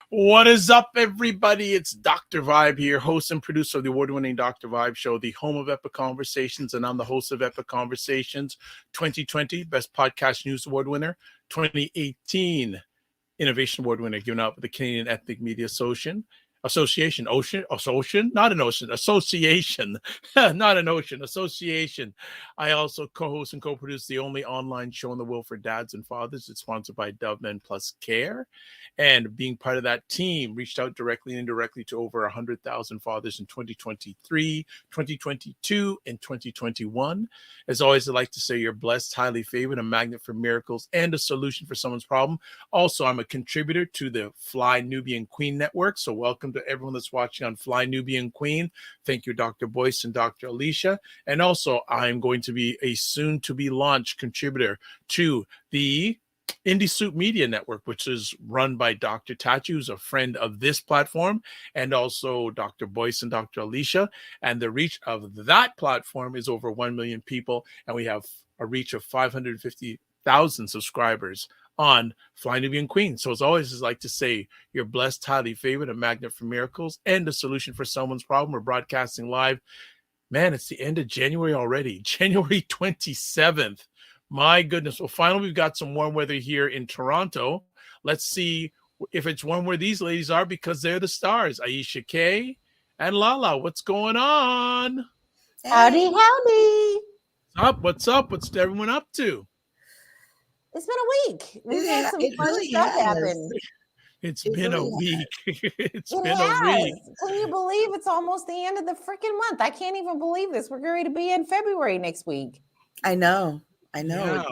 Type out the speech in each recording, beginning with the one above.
What is up, everybody? It's Dr. Vibe here, host and producer of the award-winning Dr. Vibe Show, the home of Epic Conversations, and I'm the host of Epic Conversations 2020 Best Podcast News Award winner, 2018 Innovation Award winner, given out by the Canadian Ethnic Media Association, not an ocean, association, not an ocean, association. I also co-host and co-produce the only online show in the world for dads and fathers. It's sponsored by Dove Men Plus Care. And being part of that team, reached out directly and indirectly to over 100,000 fathers in 2023, 2022, and 2021. As always, I'd like to say you're blessed, highly favored, a magnet for miracles, and a solution for someone's problem. Also, I'm a contributor to the Fly Nubian Queen Network. So welcome to everyone that's watching on Fly Nubian Queen. Thank you, Dr. Boyce and Dr. Aisha. And also, I'm going to be a soon-to-be launched contributor to the Indie Soup Media Network, which is run by Dr. Tachi, who's a friend of this platform, and also Dr. Boyce and Dr. Aisha. And the reach of that platform is over 1 million people, and we have a reach of 550,000 subscribers on Fly Nubian Queen. So as always, I like to say, you're blessed, highly favored, a magnet for miracles, and a solution for someone's problem. We're broadcasting live. Man, it's the end of January already, January 27th. My goodness. Well, finally, we've got some warm weather here in Toronto. Let's see if it's warm where these ladies are, because they're the stars. Aisha K and LaLa, what's going on? Howdy, howdy. What's up? What's everyone up to? It's been a week. We've had some fun stuff happen. It's been a week. It's been a week. Can you believe it's almost the end of the freaking month? I can't even believe this. We're going to be in February next week. I know. Yeah.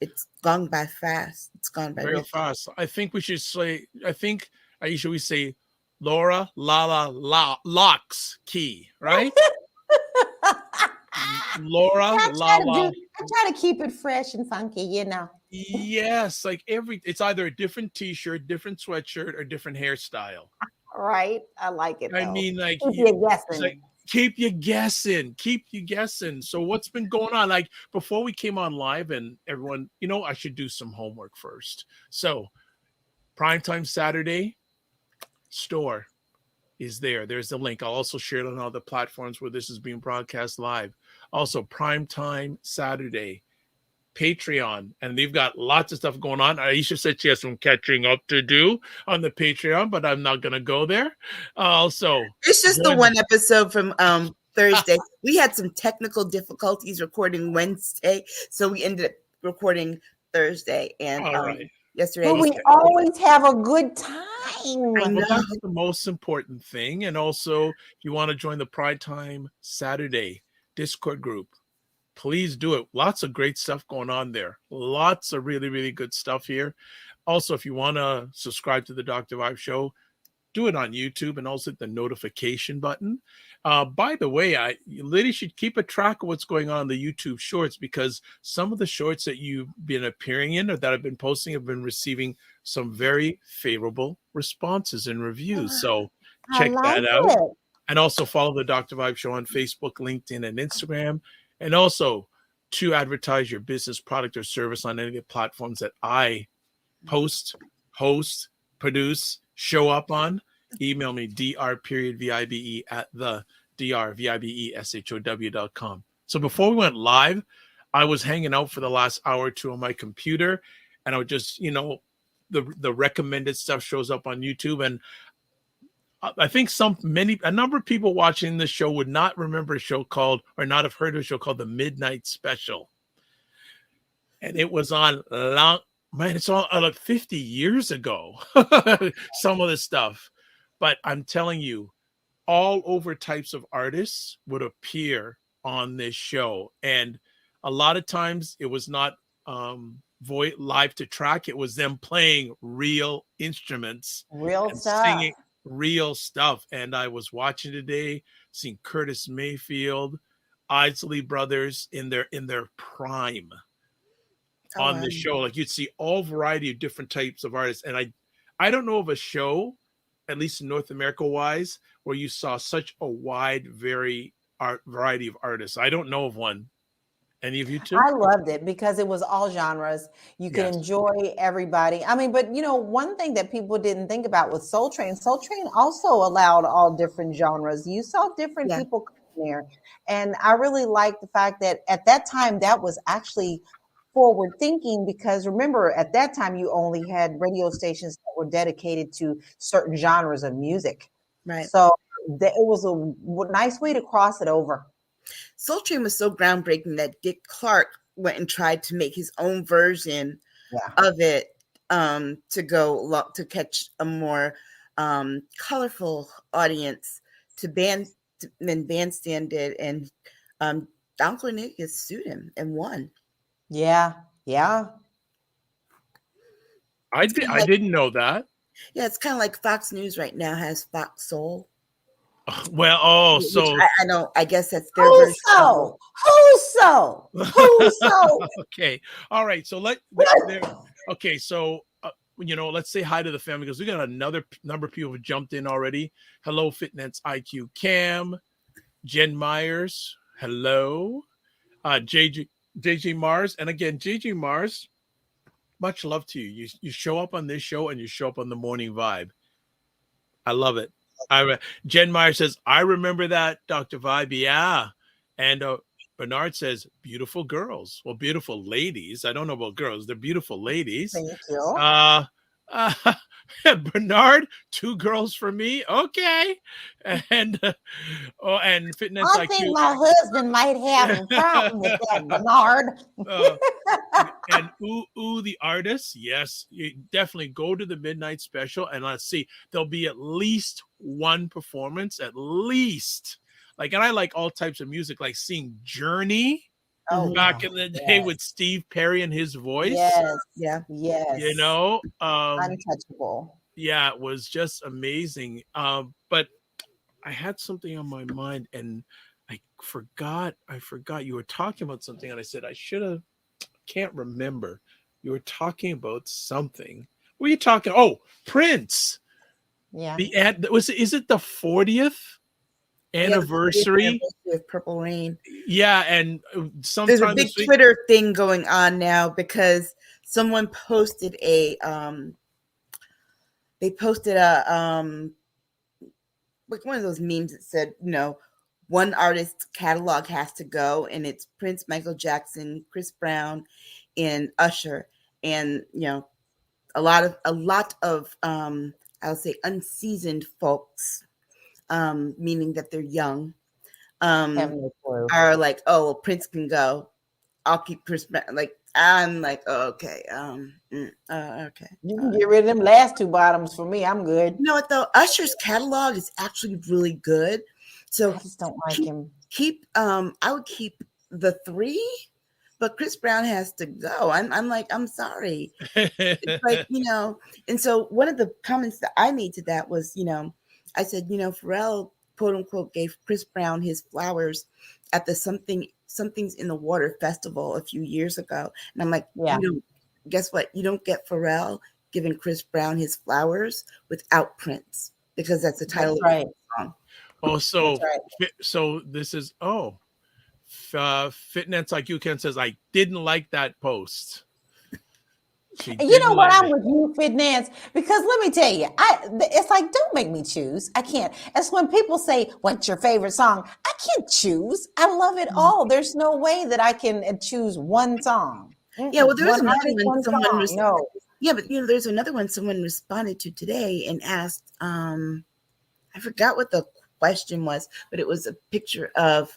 It's gone by fast. It's gone by very fast. I think we should say, Aisha, we say Laura, LaLa, Locks, Key, right? Laura, LaLa. I try to keep it fresh and funky, you know. Yes, like it's either a different t-shirt, different sweatshirt, or different hairstyle. Right. I like it, though. I mean, like, keep you guessing. Keep you guessing. So what's been going on? Like, before we came on live, and everyone, I should do some homework first. So Primetime Saturday store is there. There's the link. I'll also share it on all the platforms where this is being broadcast live. Also, Primetime Saturday Patreon, and they've got lots of stuff going on. Aisha said she has some catching up to do on the Patreon, but I'm not going to go there. Also, it's just the one episode from Thursday. We had some technical difficulties recording Wednesday, so we ended up recording Thursday. And yesterday, but we always have a good time. Well, that's the most important thing. And also, if you want to join the Primetime Saturday Discord group, please do it. Lots of great stuff going on there. Lots of really, really good stuff here. Also, if you want to subscribe to the Dr. Vibe Show, do it on YouTube, and also hit the notification button. By the way, ladies should keep a track of what's going on the YouTube shorts, because some of the shorts that you've been appearing in or that I've been posting have been receiving some very favorable responses and reviews. So check that out. And also follow the Dr. Vibe Show on Facebook, LinkedIn, and Instagram. And also, to advertise your business, product, or service on any of the platforms that I post, host, produce, show up on, email me dr.vibe at the drvibeshow.com. So before we went live, I was hanging out for the last hour or two on my computer, and I would just, the recommended stuff shows up on YouTube, and I think a number of people watching this show would not remember a show called, or not have heard of a show called The Midnight Special. And it was on it's all like 50 years ago, some of this stuff. But I'm telling you, all over types of artists would appear on this show. And a lot of times it was not live to track. It was them playing real instruments. Real stuff. Singing real stuff. And I was watching today, seeing Curtis Mayfield, Isley Brothers in their prime on the show. Like, you'd see all variety of different types of artists. And I don't know of a show, at least in North America wise, where you saw such a wide variety of artists. I don't know of one. Any of you two? I loved it because it was all genres. You could enjoy everybody. I mean, but one thing that people didn't think about with Soul Train also allowed all different genres. You saw different people come there. And I really liked the fact that at that time that was actually forward thinking, because remember, at that time you only had radio stations that were dedicated to certain genres of music. Right. So it was a nice way to cross it over. Soul Train was so groundbreaking that Dick Clark went and tried to make his own version of it to catch a more colorful audience than Bandstand did, and Don Cornelius sued him and won. Yeah. I didn't know that. Yeah, it's kind of like Fox News right now has Fox Soul. Well, so I know. I guess that's their version. Who's so? Okay, all right. So okay, so let's say hi to the family, because we got another number of people who jumped in already. Hello, Fitness IQ Cam, Jen Myers. Hello, JJ Mars, and again, JJ Mars. Much love to you. You show up on this show and you show up on the Morning Vibe. I love it. Jen Meyer says, I remember that, Dr. Vibe. Yeah. And Bernard says, beautiful girls. Well, beautiful ladies. I don't know about girls. They're beautiful ladies. Thank you. Bernard, 2 girls for me. Okay. And Fitness IQ. I think my husband might have a problem with that, Bernard. And ooh, the artists. Yes, you definitely go to the midnight special, and let's see. There'll be at least one performance, at least. And I like all types of music, like seeing Journey. Back in the day with Steve Perry and his voice. Yes. Untouchable. Yeah, it was just amazing. But I had something on my mind and I forgot you were talking about something, and I said I should have. Can't remember. You were talking about something. What were you talking? Oh, Prince. Yeah. Is it the 40th anniversary of Purple Rain? Yeah, and there's a big Twitter thing going on now because someone posted like one of those memes that said, one artist's catalog has to go, and it's Prince, Michael Jackson, Chris Brown, and Usher, and a lot of I'll say unseasoned folks, meaning that they're young, are like, oh, well, Prince can go, I'll keep Chris Brown. I'm like, oh, okay, okay. You can get rid of them last 2 bottoms for me. I'm good. You know what though? Usher's catalog is actually really good. So I just don't like him. I would keep the 3, but Chris Brown has to go. I'm like, I'm sorry. It's like, and so one of the comments that I made to that was, I said, Pharrell, quote unquote, gave Chris Brown his flowers at the Something's in the Water festival a few years ago. And I'm like, guess what? You don't get Pharrell giving Chris Brown his flowers without Prince, because that's the title of the song. Oh, so this is Fitness IQ Ken says, I didn't like that post. You know what? I'm with you, Fitness, because let me tell you, it's like, don't make me choose. I can't. It's when people say, what's your favorite song? I can't choose. I love it all. There's no way that I can choose one song. Yeah, well, there's another one someone there's another one someone responded to today and asked, I forgot what the question was, but it was a picture of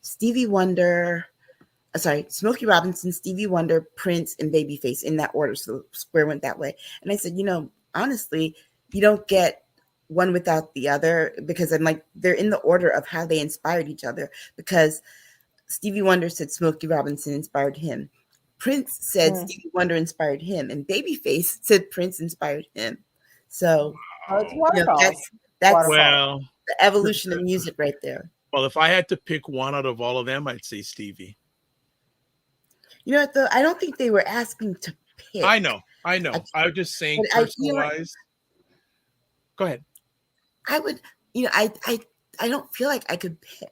Stevie Wonder, Smokey Robinson, Stevie Wonder, Prince, and Babyface in that order. So the square went that way. And I said, honestly, you don't get one without the other, because I'm like, they're in the order of how they inspired each other, because Stevie Wonder said Smokey Robinson inspired him. Prince said Stevie Wonder inspired him, and Babyface said Prince inspired him. So that's the evolution of music right there. Well, if I had to pick one out of all of them, I'd say Stevie. You know what, though? I don't think they were asking to pick. I know. I was just saying personalized. Go ahead. I would, I don't feel like I could pick.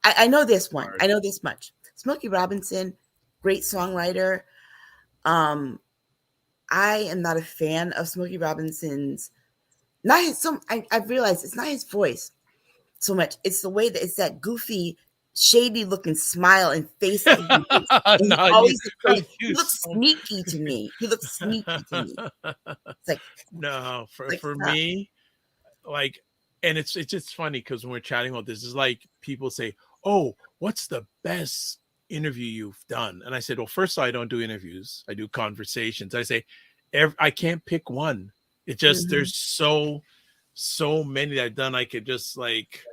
I know this one. I know this much. Smokey Robinson, great songwriter. I am not a fan of Smokey Robinson's. Not his. I've realized it's not his voice so much. It's the way that it's that goofy, shady looking smile and face that he makes. And he looks sneaky to me. He looks sneaky to me. It's like, no, for me, like, and it's just funny because when we're chatting about this, it's like people say, "Oh, what's the best interview you've done?" And I said, "Well, first I don't do interviews. I do conversations." I say, I can't pick one. It just there's so many that I've done. I could just like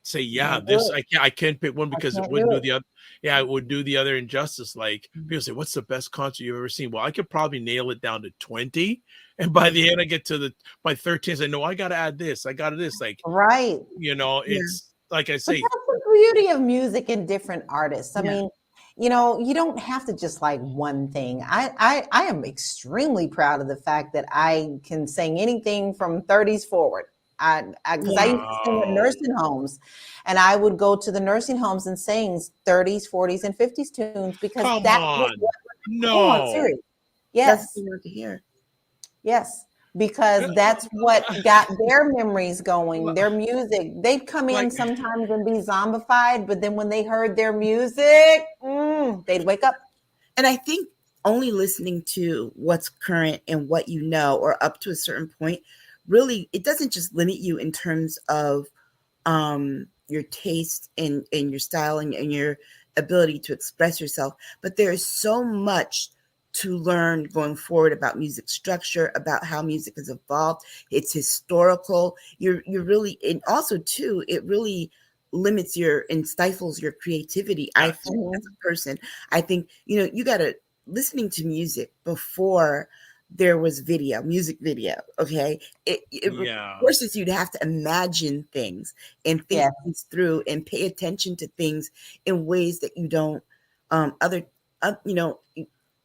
say, yeah, this I can't pick one because it wouldn't do the other. Yeah, it would do the other injustice. Like people say, what's the best concert you've ever seen? Well, I could probably nail it down to 20. And by the end I get to by 13, I say, no, I gotta add this. I got this. Like right. It's like I say. But that's the beauty of music and different artists. I mean, you don't have to just like one thing. I am extremely proud of the fact that I can sing anything from 30s forward. Because I used to sing in nursing homes, and I would go to the nursing homes and sing 30s, 40s, and 50s tunes because serious. Yes, that's what you want to hear. Yes, because that's what got their memories going. Their music, they'd come in sometimes and be zombified, but then when they heard their music, they'd wake up. And I think only listening to what's current and what you know, or up to a certain point, really, it doesn't just limit you in terms of your taste and your style and your ability to express yourself, but there is so much to learn going forward about music structure, about how music has evolved. It's historical. You're really, and also too, it really limits and stifles your creativity. I think as a person, I think, you got to listening to music before there was music video. Okay. It forces you to have to imagine things and think things through and pay attention to things in ways that you don't,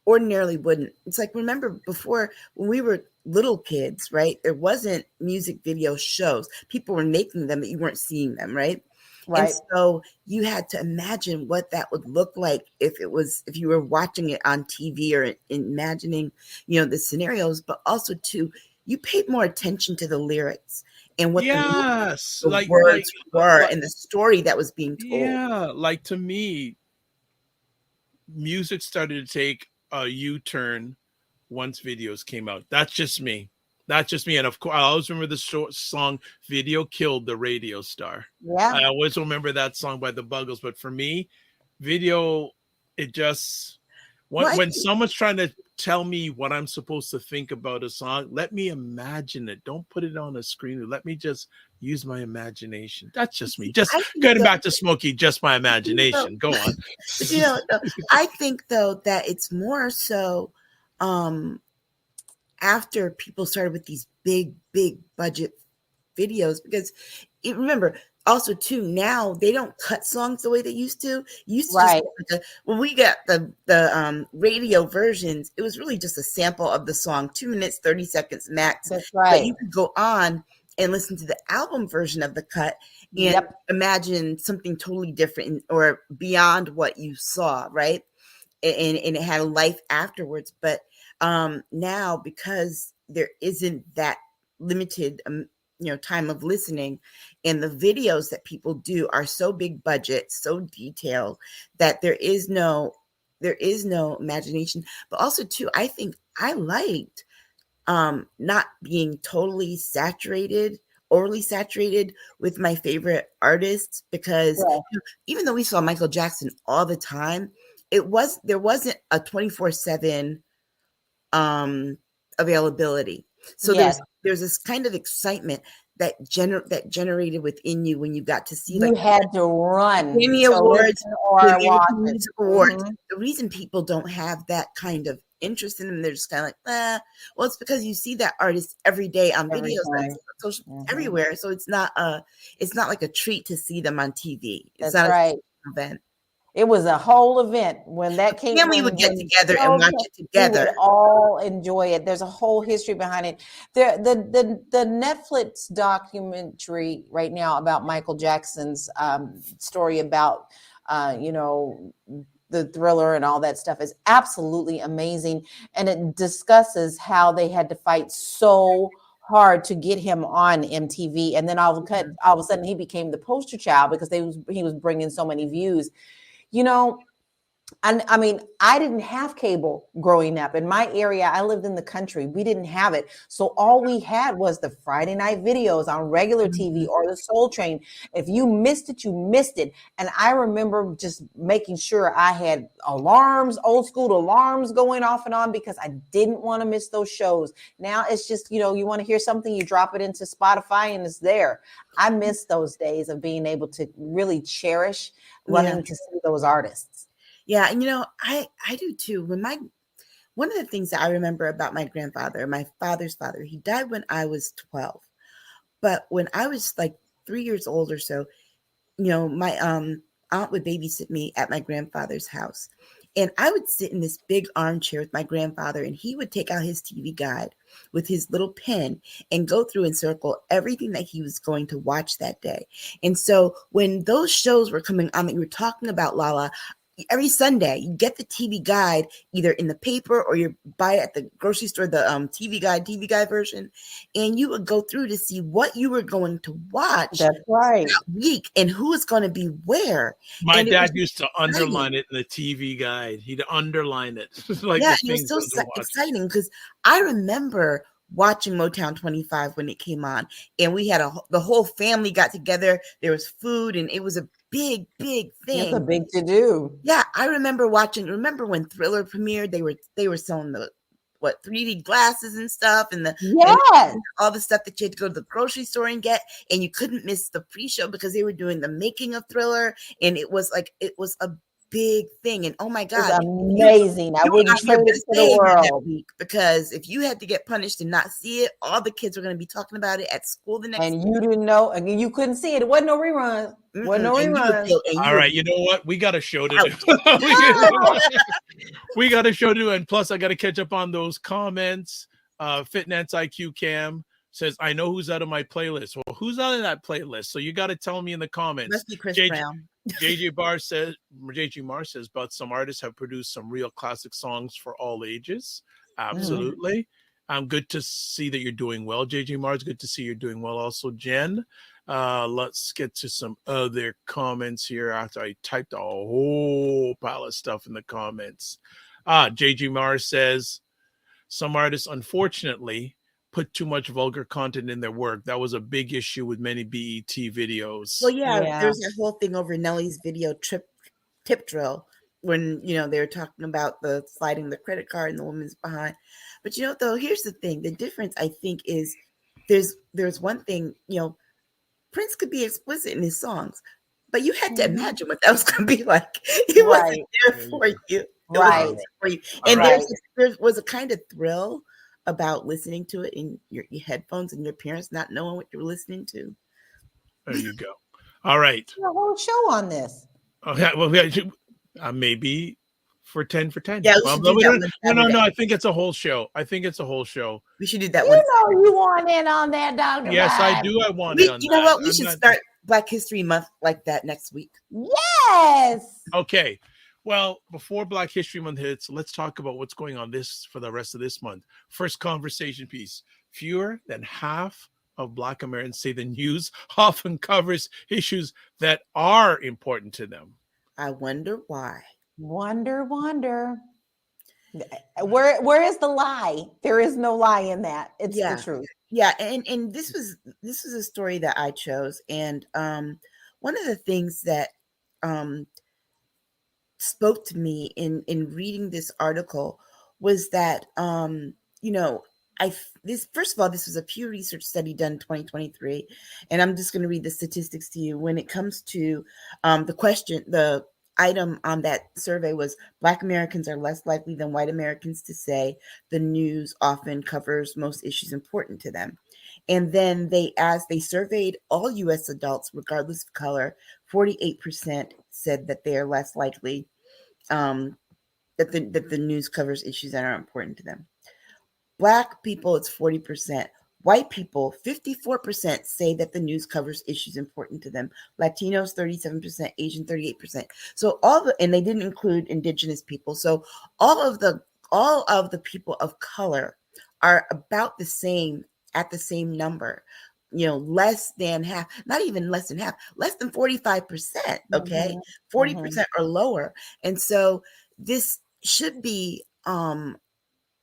ordinarily wouldn't. It's like, remember before when we were little kids, right? There wasn't music video shows. People were making them, but you weren't seeing them, right? Right. And so you had to imagine what that would look like if you were watching it on TV or imagining, the scenarios, but also too, you paid more attention to the lyrics and what the words were and the story that was being told. Yeah. Like to me, music started to take a U-turn once videos came out. That's just me. And of course, I always remember the song "Video Killed the Radio Star." Yeah, I always remember that song by the Buggles. But for me, video, it just when someone's trying to tell me what I'm supposed to think about a song, let me imagine it. Don't put it on a screen. Let me just use my imagination. That's just me. Just getting back to Smokey, just my imagination. Go on. I think though that it's more so after people started with these big budget videos, because remember also too, now they don't cut songs the way they used to. Right. When we got the radio versions, it was really just a sample of the song, 2 minutes, 30 seconds max. That's right. But you could go on and listen to the album version of the cut and imagine something totally different or beyond what you saw, right? And it had a life afterwards. But now, because there isn't that limited time of listening, and the videos that people do are so big budget, so detailed, that there is no imagination. But also too, I think I liked not being totally overly saturated with my favorite artists, because even though we saw Michael Jackson all the time, there wasn't a 24/7 availability. So there's this kind of excitement that generated within you when you got to see, you had to run Grammy Awards or Music Awards. The reason people don't have that kind of interest in them, they're just kind of like, well, it's because you see that artist every day on videos, everywhere. So it's not like a treat to see them on TV. It's not an event. It was a whole event when that came. Family would get together and watch it together. We would all enjoy it. There's a whole history behind it. The Netflix documentary right now about Michael Jackson's story about the Thriller and all that stuff is absolutely amazing. And it discusses how they had to fight so hard to get him on MTV. And then all of a sudden he became the poster child because he was bringing so many views. And I mean, I didn't have cable growing up. In my area, I lived in the country. We didn't have it. So all we had was the Friday night videos on regular TV or the Soul Train. If you missed it, you missed it. And I remember just making sure I had alarms, old school alarms going off and on because I didn't want to miss those shows. Now it's just, you want to hear something, you drop it into Spotify and it's there. I miss those days of being able to really cherish wanting to see those artists. Yeah, and I do too. One of the things that I remember about my grandfather, my father's father, he died when I was 12. But when I was like 3 years old or so, my aunt would babysit me at my grandfather's house. And I would sit in this big armchair with my grandfather, and he would take out his TV guide with his little pen and go through and circle everything that he was going to watch that day. And so when those shows were coming on that you were talking about, LaLa, every Sunday, you get the TV guide either in the paper or you buy it at the grocery store, the TV guide version, and you would go through to see what you were going to watch. That's right. That week and who is going to be where. My dad used to underline it in the TV guide. He'd underline it. Like it was so exciting because I remember watching Motown 25 when it came on, and we had the whole family got together. There was food, and it was a big thing. It's a big to do. Yeah, I remember watching. Remember when Thriller premiered? They were selling the 3D glasses and stuff, and all the stuff that you had to go to the grocery store and get, and you couldn't miss the pre-show because they were doing the making of Thriller, and it was a big thing. And oh my God, it's amazing. I wouldn't trade it for the world. Because if you had to get punished and not see it, all the kids were going to be talking about it at school the next day. And you didn't know, and you couldn't see it. It wasn't no rerun. Wasn't no rerun. All right, you know what? We got a show to do. We got a show to do, and plus I got to catch up on those comments. Fitness IQ Cam says, I know who's out of my playlist. Well, who's out of that playlist? So you got to tell me in the comments. Must be Chris Brown. JJ Marr says, but some artists have produced some real classic songs for all ages. Absolutely. Good to see that you're doing well, JJ Marr. It's good to see you're doing well. Also, Jen. Let's get to some other comments here after I typed a whole pile of stuff in the comments. JJ Marr says, some artists, unfortunately, put too much vulgar content in their work. That was a big issue with many BET videos. Well, there's a whole thing over Nelly's video tip drill when, they were talking about the sliding the credit card and the woman's behind. But, though, here's the thing. The difference, I think, is there's one thing, Prince could be explicit in his songs, but you had to imagine what that was going to be like. It wasn't there for you. Right. For you. And there was a kind of thrill about listening to it in your headphones and your parents not knowing what you were listening to. There you go. All right. A whole show on this. Okay. Well, maybe for 10 for 10. Yeah. No. I think it's a whole show. We should do that one. You want in on that, Dr. Yes, I do. I want in on that. You know what? We should start Black History Month like that next week. Yes. Okay. Well, before Black History Month hits, let's talk about what's going on for the rest of this month. First conversation piece. Fewer than half of Black Americans say the news often covers issues that are important to them. I wonder why. Wonder. Where is the lie? There is no lie in that. It's the truth. Yeah, and this was a story that I chose, and one of the things that spoke to me in reading this article was that first of all, this was a Pew Research study done in 2023, and I'm just going to read the statistics to you. When it comes to the item on that survey was Black Americans are less likely than white Americans to say the news often covers most issues important to them. And then they surveyed all U.S. adults, regardless of color. 48% said that they are less likely that the news covers issues that are important to them. Black people, it's 40%. White people, 54% say that the news covers issues important to them. Latinos, 37%, Asian, 38%. So and they didn't include indigenous people. So all of the people of color are about the same, at the same number. Less than half, not even less than half, less than 45%. Okay. 40% or lower. And so this should be,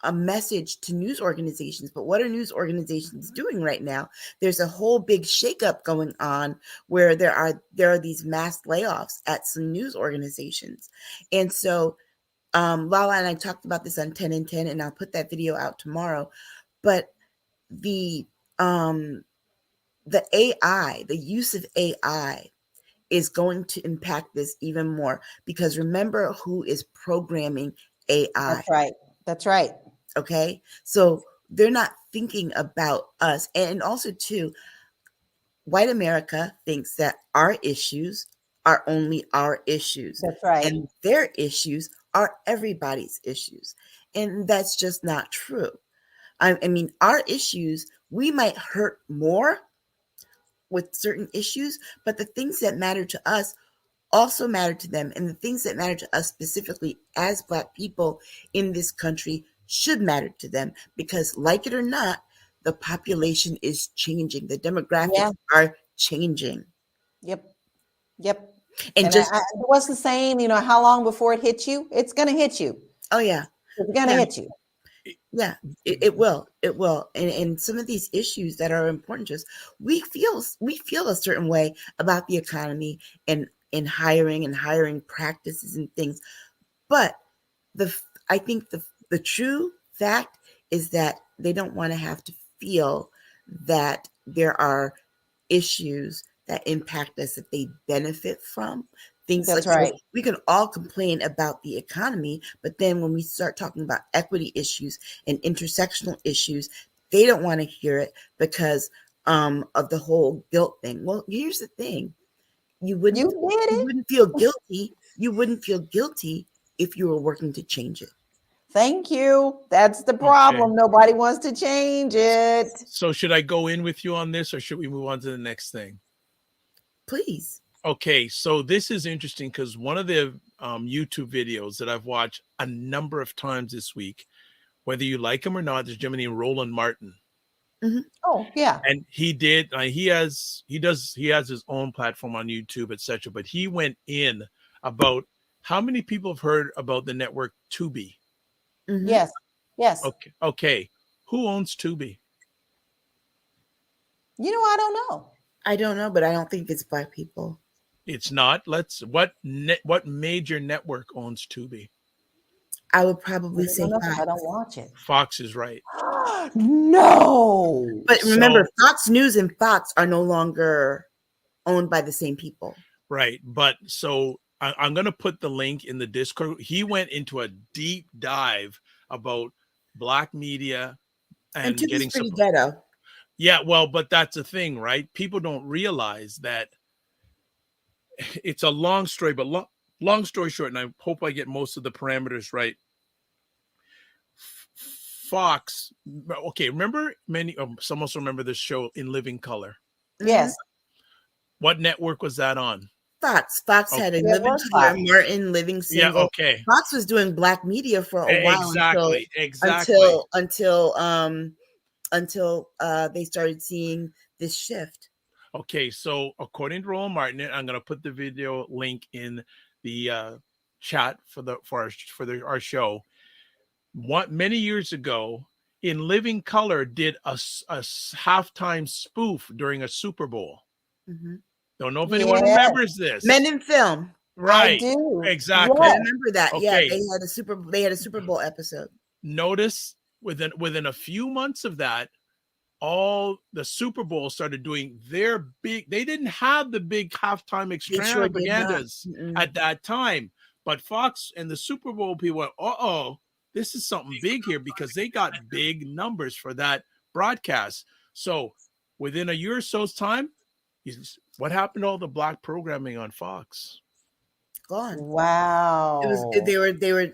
a message to news organizations. But what are news organizations doing right now? There's a whole big shakeup going on where there are these mass layoffs at some news organizations. And so LaLa and I talked about this on 10 and 10, and I'll put that video out tomorrow. But the AI, the use of AI is going to impact this even more, because remember who is programming AI. That's right. Okay. So they're not thinking about us. And also too, white America thinks that our issues are only our issues. That's right. And their issues are everybody's issues. And that's just not true. I mean, our issues, we might hurt more with certain issues, but the things that matter to us also matter to them. And the things that matter to us specifically as Black people in this country should matter to them, because like it or not, the population is changing. The demographics are changing. Yep. And just what's the saying, how long before it hits you? It's going to hit you. Oh yeah. It's going to hit you. Yeah, it will. It will. And some of these issues that are important to us, we feel a certain way about the economy and hiring practices and things. But I think the true fact is that they don't want to have to feel that there are issues that impact us that they benefit from. Things That's like right. We can all complain about the economy, but then when we start talking about equity issues and intersectional issues, they don't want to hear it because of the whole guilt thing. Well, here's the thing. You wouldn't feel guilty. You wouldn't feel guilty if you were working to change it. Thank you. That's the problem. Okay. Nobody wants to change it. So should I go in with you on this, or should we move on to the next thing? Please. Okay, so this is interesting because one of the YouTube videos that I've watched a number of times this week, whether you like him or not, there's a gentleman named Roland Martin. Mm-hmm. Oh yeah, and he has his own platform on YouTube, etc. But he went in about how many people have heard about the network Tubi. Mm-hmm. Yes. Okay. Who owns Tubi? I don't know. I don't know, but I don't think it's Black people. It's not. What major network owns Tubi? I would probably say Fox. I don't watch it. Fox is right. No. But remember, Fox News and Fox are no longer owned by the same people. Right. But so I'm going to put the link in the Discord. He went into a deep dive about Black media and getting pretty ghetto. Yeah, well, but that's the thing, right? People don't realize that it's a long story, but long story short, and I hope I get most of the parameters right. Fox, okay, remember some also remember this show In Living Color? Yes. What network was that on? Fox. Fox had a Living Color, Martin, Living Single. Yeah, okay. Fox was doing Black media for a while. Exactly. Until they started seeing this shift. Okay, so according to Roland Martin, I'm going to put the video link in the chat for our show. Many years ago, In Living Color did a halftime spoof during a Super Bowl. Mm-hmm. Don't know if anyone remembers this. Men in Film. Right. I do. Exactly. I remember that. Okay. Yeah, they had a Super Bowl episode. Notice within a few months of that, all the Super Bowl started doing their big. They didn't have the big halftime extravaganzas at that time, but Fox and the Super Bowl people went, this is something big here, because they got big numbers for that broadcast. So within a year or so's time, what happened to all the Black programming on Fox? Gone. Wow. They were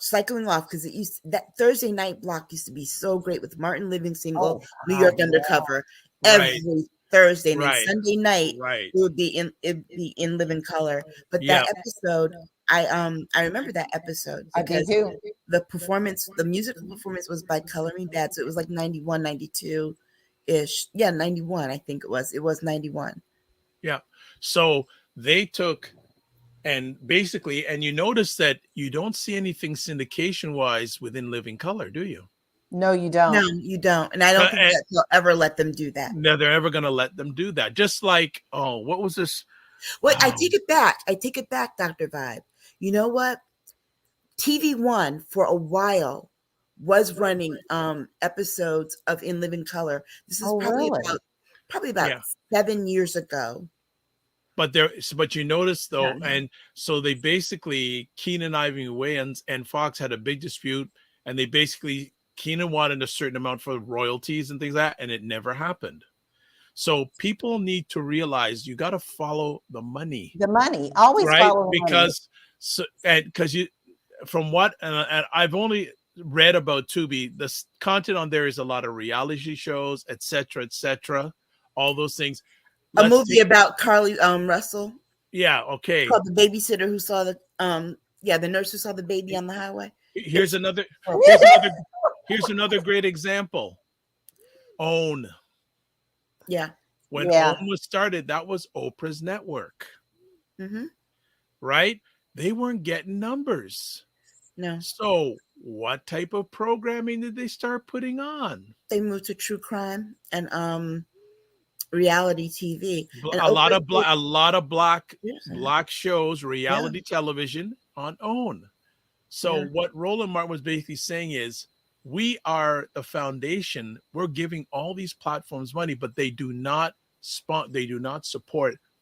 cycling off because that Thursday night block used to be so great with Martin Living Single, Oh, New York yeah. Undercover Right. every Thursday, and then Right. Sunday night Right. it would be in Living Color. But Yeah. that episode, I remember that episode I do because too. the musical performance was by Color Me Badd, so it was like 91, 92 ish. Yeah, 91, I think it was. It was 91. Yeah. So they took and basically, and you notice that you don't see anything syndication wise within Living Color, do you? No, you don't. No, you don't. And I don't think that they'll ever let them do that. No, they're ever going to let them do that. Just like, oh, what was this? Well, I take it back. I take it back, Dr. Vibe. You know what? TV One for a while was running episodes of In Living Color. This is probably about 7 years ago. But you notice though, and so they basically, Keenan Ivory Wayans and Fox had a big dispute, and they basically, Keenan wanted a certain amount for royalties and things like that, and it never happened. So people need to realize you got to follow the money. The money, always follow the money. Because you, from what, and I've only read about Tubi, the content on there is a lot of reality shows, etc., all those things. A movie about Carly Russell. Yeah, okay. Called The Babysitter Who Saw the the nurse who saw the baby on the highway. Here's another great example. OWN. Yeah. When OWN was started, that was Oprah's network. Mm-hmm. Right? They weren't getting numbers. No. So what type of programming did they start putting on? They moved to true crime and reality TV. A lot of black shows, reality television on OWN. So what Roland Martin was basically saying is, we are the foundation. We're giving all these platforms money, but they do not support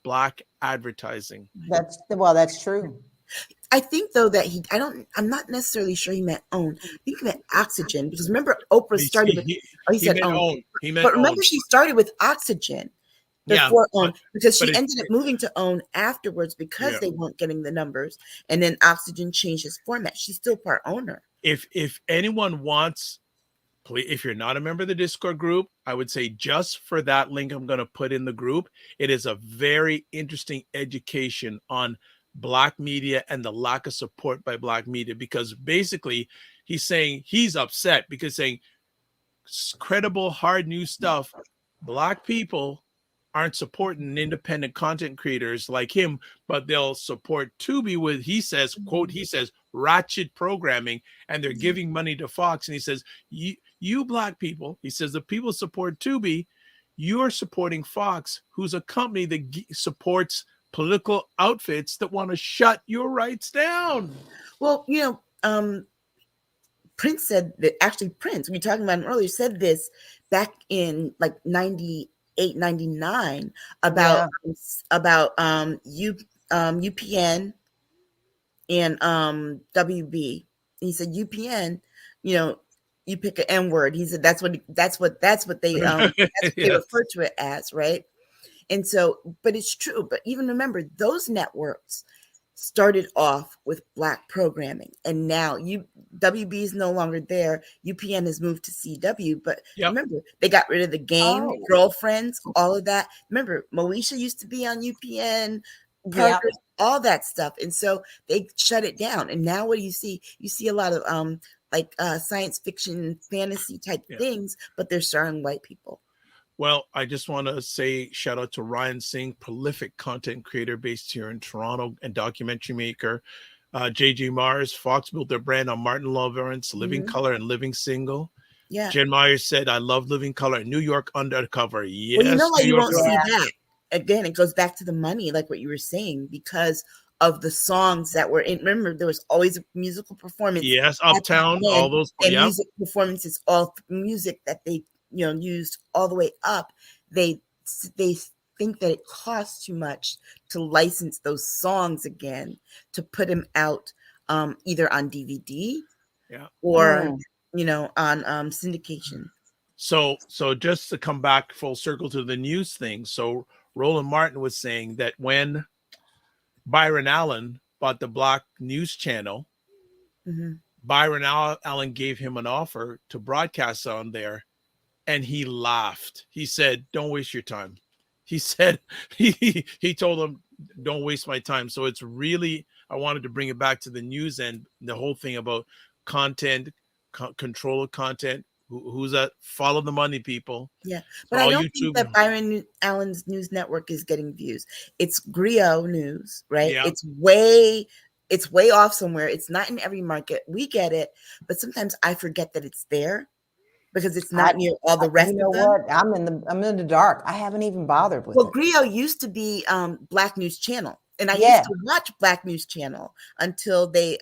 black advertising. That's true. I think though that I'm not necessarily sure he meant OWN. I think he meant Oxygen, because remember Oprah started with he said OWN. But remember she started with Oxygen before OWN, because she ended up moving to OWN afterwards because they weren't getting the numbers, and then Oxygen changed its format. She's still part owner. If anyone wants, please, if you're not a member of the Discord group, I would say just for that link I'm going to put in the group, it is a very interesting education on black media and the lack of support by black media, because basically he's saying he's upset because saying credible hard news stuff, black people aren't supporting independent content creators like him, but they'll support Tubi with, he says, quote, he says, ratchet programming, and they're giving money to Fox. And he says, you black people, he says, the people support Tubi, you're supporting Fox, who's a company that supports political outfits that want to shut your rights down. Well, Prince said that, actually Prince, we were talking about him earlier, said this back in like 98, 99 about UPN and WB. He said UPN, you pick an N word. He said that's what they they refer to it as, right? And so, but it's true. But even remember, those networks started off with black programming, and now WB is no longer there. UPN has moved to CW, but remember, they got rid of The Game, Girlfriends, all of that. Remember, Moesha used to be on UPN, Parker, all that stuff, and so they shut it down. And now what do you see? You see a lot of science fiction, fantasy type things, but they're starring white people. Well, I just want to say shout out to Ryan Singh, prolific content creator based here in Toronto and documentary maker. JJ Mars, Fox built their brand on Martin Lawrence, Living Color and Living Single. Yeah. Jen Myers said, I love Living Color, New York Undercover. Yes. Well, you know why you won't see that? Again, it goes back to the money, like what you were saying, because of the songs that were in. Remember, there was always a musical performance. Yes, Uptown, all those. And music performances, all music that they used all the way up. They think that it costs too much to license those songs again, to put them out either on DVD or on syndication. So just to come back full circle to the news thing, so Roland Martin was saying that when Byron Allen bought the Black News Channel, Byron Allen gave him an offer to broadcast on there, and he laughed. He said, "Don't waste your time." He said he told him, "Don't waste my time." So it's really, I wanted to bring it back to the news and the whole thing about content, control of content. Who's that? Follow the money, people. Yeah, but I don't think that Byron Allen's news network is getting views. It's Griot News, right? Yeah. It's way off somewhere. It's not in every market. We get it, but sometimes I forget that it's there because it's not near all the rest of them. You know what? I'm in the dark. I haven't even bothered with it. Well, Griot used to be Black News Channel. And I used to watch Black News Channel until they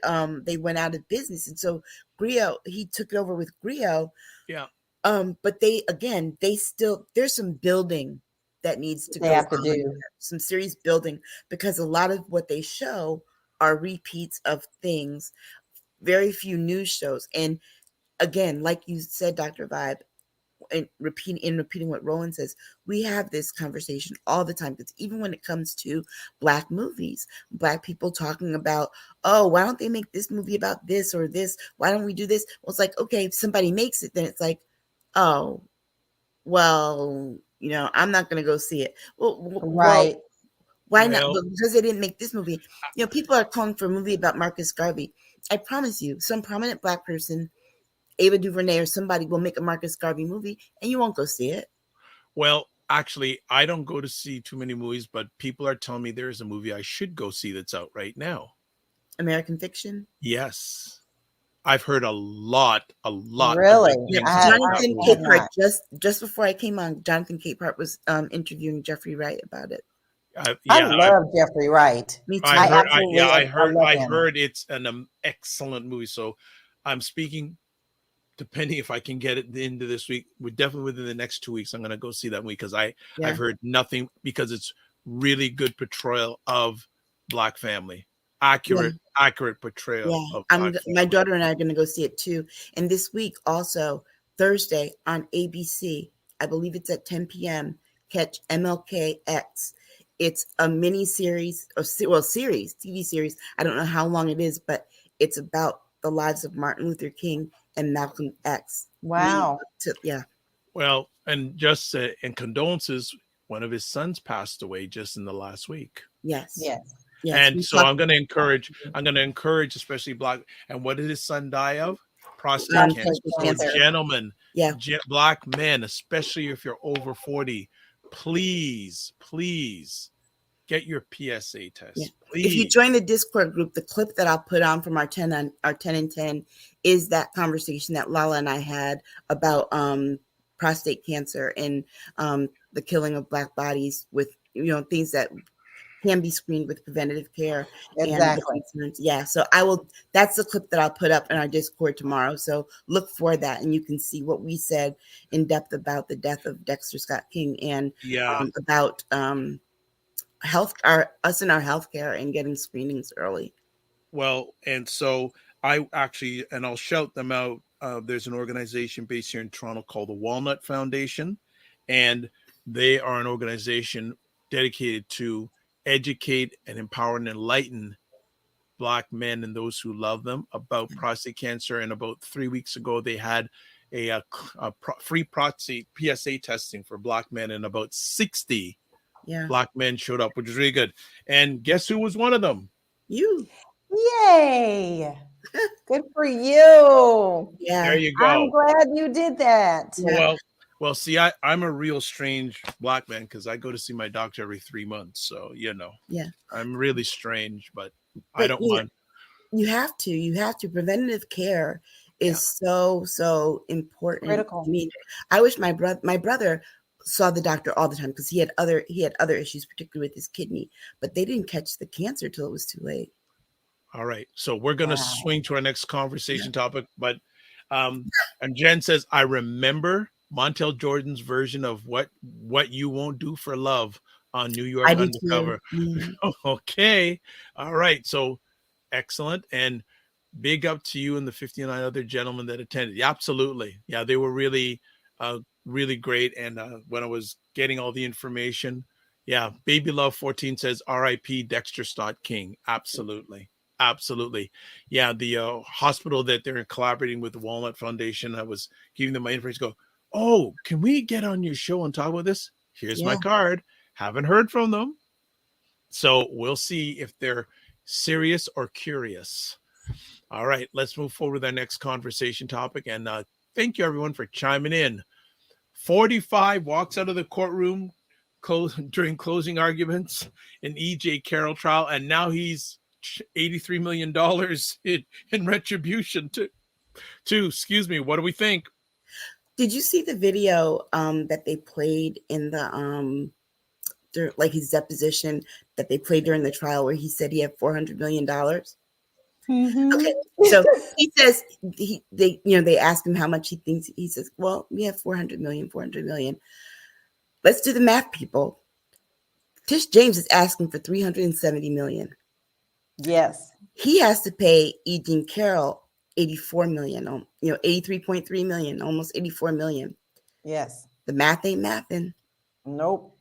went out of business. And so Griot, he took over with Griot. Yeah. But they still, there's some building that needs to go have to do. Some serious building, because a lot of what they show are repeats of things, very few news shows. And again, like you said, Dr. Vibe, and repeating what Roland says, we have this conversation all the time, because even when it comes to Black movies, Black people talking about, oh, why don't they make this movie about this or this? Why don't we do this? Well, it's like, okay, if somebody makes it, then it's like, oh, well, you know, I'm not going to go see it. Well, right. Well, why not? Because they didn't make this movie. You know, people are calling for a movie about Marcus Garvey. I promise you, some prominent Black person, Ava DuVernay or somebody, will make a Marcus Garvey movie, and you won't go see it. Well, actually, I don't go to see too many movies, but people are telling me there's a movie I should go see that's out right now. American Fiction? Yes. I've heard a lot. Really? Jonathan Capehart, just before I came on, Jonathan Capehart was interviewing Jeffrey Wright about it. I love Jeffrey Wright. Me too. I heard it's an excellent movie. So I'm speaking, depending if I can get it into this week, we're definitely within the next 2 weeks, I'm going to go see that movie, because I've heard nothing, because it's really good portrayal of Black family. Accurate portrayal of Black family. My daughter and I are going to go see it too. And this week also, Thursday on ABC, I believe it's at 10 p.m., catch MLK-X. It's a mini series, TV series. I don't know how long it is, but it's about the lives of Martin Luther King and Malcolm X. Wow. Well, and just and condolences, one of his sons passed away just in the last week. Yes. And so I'm going to encourage, especially Black. And what did his son die of? Prostate cancer. So gentlemen, Black men, especially if you're over 40, please get your PSA test. Yeah. If you join the Discord group, the clip that I'll put on from our 10 and 10 is that conversation that LaLa and I had about prostate cancer and the killing of Black bodies with, you know, things that can be screened with preventative care. Exactly. So that's the clip that I'll put up in our Discord tomorrow. So look for that, and you can see what we said in depth about the death of Dexter Scott King and about us in our healthcare and getting screenings early. Well, and so I'll shout them out. There's an organization based here in Toronto called the Walnut Foundation, and they are an organization dedicated to educate and empower and enlighten Black men and those who love them about prostate cancer. And about 3 weeks ago, they had a free prostate PSA testing for Black men, and about 60 Black men showed up, which is really good. And guess who was one of them? You. Yay. Good for you. Yeah. There you go. I'm glad you did that. Well, see, I'm a real strange Black man, because I go to see my doctor every 3 months. So, you know, I'm really strange, but I don't want. You have to. Preventative care is so important. Critical. I mean, I wish my brother saw the doctor all the time, because he had other issues, particularly with his kidney, but they didn't catch the cancer till it was too late. All right. So we're going to swing to our next conversation topic, but and Jen says, I remember Montel Jordan's version of what you won't do for love on New York Undercover. Okay. All right. So excellent. And big up to you and the 59 other gentlemen that attended. Yeah, absolutely. Yeah, they were really, really great. And when I was getting all the information, Baby Love 14 says, R.I.P. Dexter Scott King. Absolutely. Absolutely. Yeah. The hospital that they're collaborating with the Walnut Foundation, I was giving them my information, go, oh, can we get on your show and talk about this? Here's my card. Haven't heard from them. So we'll see if they're serious or curious. All right, let's move forward with our next conversation topic. And thank you, everyone, for chiming in. 45 walks out of the courtroom during closing arguments in E.J. Carroll trial, and now he's $83 million in retribution to excuse me. What do we think? Did you see the video that they played in the like his deposition that they played during the trial where he said he had $400 million? Mm-hmm. Okay, so he says they asked him how much he thinks. He says, well, we have 400 million. Let's do the math, people. Tish James is asking for 370 million. Yes. He has to pay E. Jean Carroll 84 million, 83.3 million, almost 84 million. Yes. The math ain't mathing. Nope.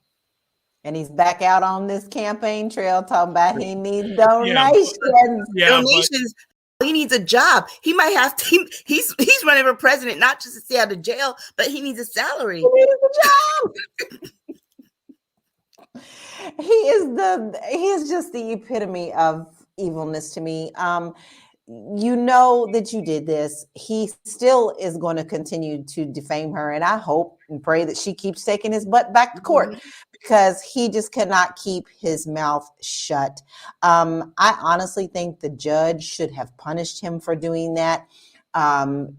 And he's back out on this campaign trail talking about he needs donations. Donations. He needs a job. He might have to. He's running for president, not just to stay out of jail, but he needs a salary. He needs a job. He is just the epitome of evilness to me. You know that you did this. He still is going to continue to defame her. And I hope and pray that she keeps taking his butt back to court because he just cannot keep his mouth shut. I honestly think the judge should have punished him for doing that.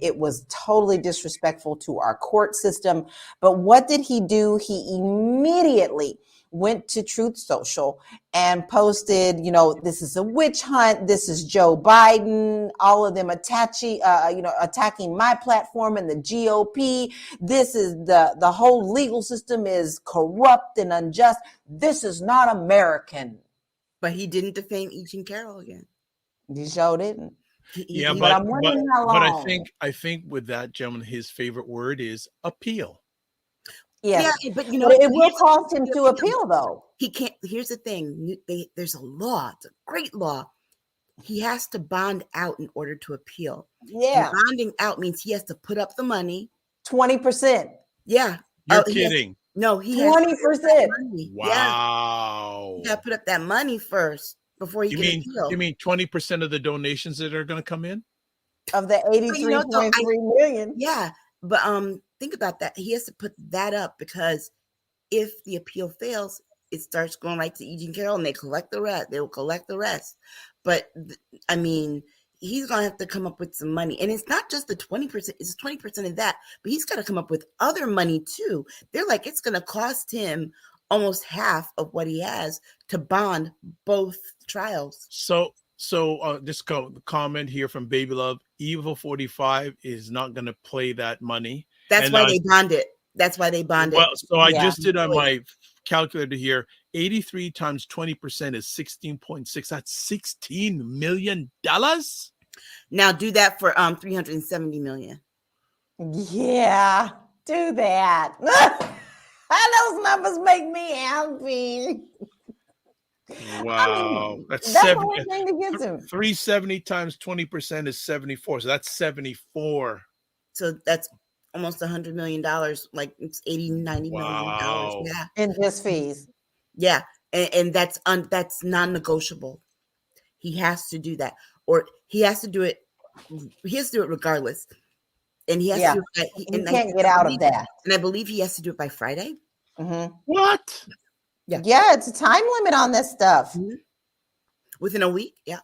It was totally disrespectful to our court system. But what did he do? He immediately went to Truth Social and posted, this is a witch hunt. This is Joe Biden, all of them attacking my platform and the GOP. This is the whole legal system is corrupt and unjust. This is not American. But he didn't defame E. Jean Carroll again. He sure didn't. But I'm wondering how long. But I think with that gentleman, his favorite word is appeal. Yes. Yeah, but it will cost him to appeal, though. He can't. Here's the thing: there's a law. It's a great law. He has to bond out in order to appeal. Yeah, and bonding out means he has to put up the money. 20%. Yeah, you're kidding. No, he 20%. Wow. You got to put up that money first before you can appeal. You mean 20% of the donations that are going to come in? Of the 83.3 million. Yeah, but think about that. He has to put that up because if the appeal fails, it starts going right to E. Jean Carroll and they collect the rest. They will collect the rest. But I mean, he's going to have to come up with some money. And it's not just the 20%, it's 20% of that, but he's got to come up with other money too. They're like, it's going to cost him almost half of what he has to bond both trials. So just comment here from Baby Love. Evil 45 is not going to play that money. That's why they bonded. That's why they bonded. Well, so I just did on my calculator here. 83 times 20% is 16.6. That's $16 million. Now do that for 370 million. Yeah, do that. Those numbers make me happy. Wow, that's the only thing that gets him. 370 times 20% is 74. So that's 74. So that's almost $100 million. Like it's $80-90 million. Yeah, in just fees. Yeah, and that's non-negotiable. He has to do that, or he has to do it. He has to do it regardless, and he has to. Do it he can't get out of that. And I believe he has to do it by Friday. Mm-hmm. What? Yeah, it's a time limit on this stuff. Mm-hmm. Within a week, yeah.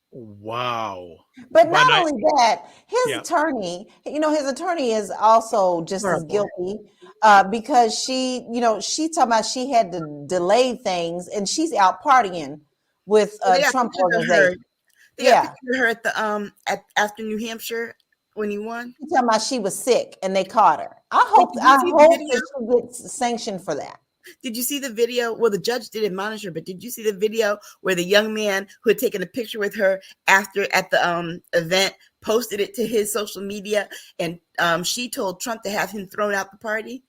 Wow. But not only that, his attorney is also just as guilty because she talking about she had to delay things and she's out partying with Trump organization. They got her at the after New Hampshire when he won. She's talking about she was sick and they caught her. I hope that she gets sanctioned for that. Did you see the video? Well, the judge did admonish her, but did you see the video where the young man who had taken a picture with her at the event posted it to his social media, and she told Trump to have him thrown out the party?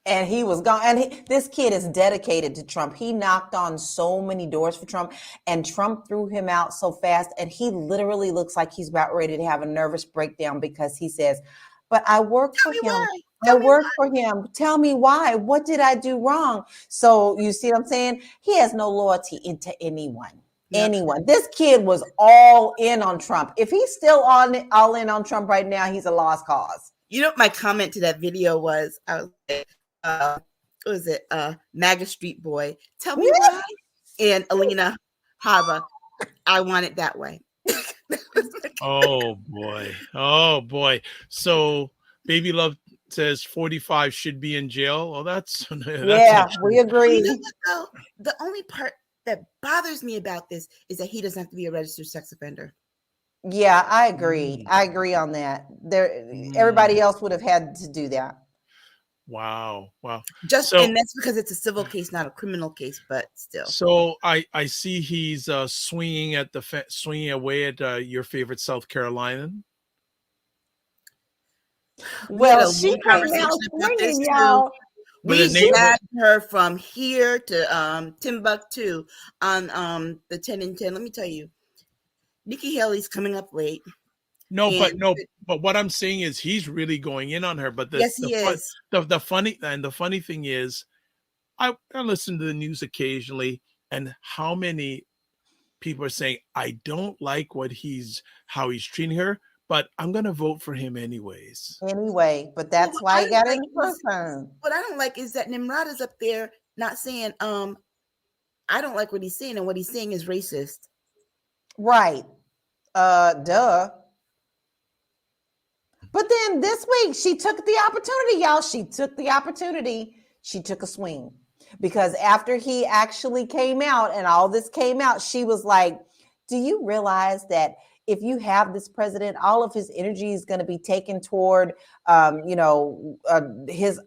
And he was gone. And this kid is dedicated to Trump. He knocked on so many doors for Trump, and Trump threw him out so fast. And he literally looks like he's about ready to have a nervous breakdown because he says, but I work for him. I work for him. Tell me why. What did I do wrong? So you see what I'm saying? He has no loyalty into anyone. Anyone. This kid was all in on Trump. If he's still all in on Trump right now, he's a lost cause. You know what my comment to that video was? I was like, what was it? MAGA Street Boy. Tell me why. And Alina Hava, I want it that way. Oh boy. So Baby Love says 45 should be in jail. Well, that's we agree. You know what, though? The only part that bothers me about this is that he doesn't have to be a registered sex offender. Yeah, I agree. I agree on that. Everybody else would have had to do that. Wow. And that's because it's a civil case, not a criminal case, but still. So I see he's swinging away at your favorite South Carolina. Well, she came out swinging, y'all. We dragged her from here to Timbuktu on the 10 and 10. Let me tell you, Nikki Haley's coming up late. But what I'm saying is he's really going in on her. But yes, he is. The funny thing is, I listen to the news occasionally, and how many people are saying, I don't like how he's treating her, but I'm going to vote for him anyways. Anyway, but that's why he got in the first term. What I don't like is that Nimrod is up there not saying, I don't like what he's saying, and what he's saying is racist. Right. Duh. But then this week, she took the opportunity, y'all. She took the opportunity. She took a swing. Because after he actually came out and all this came out, she was like, do you realize that if you have this president, all of his energy is going to be taken toward, his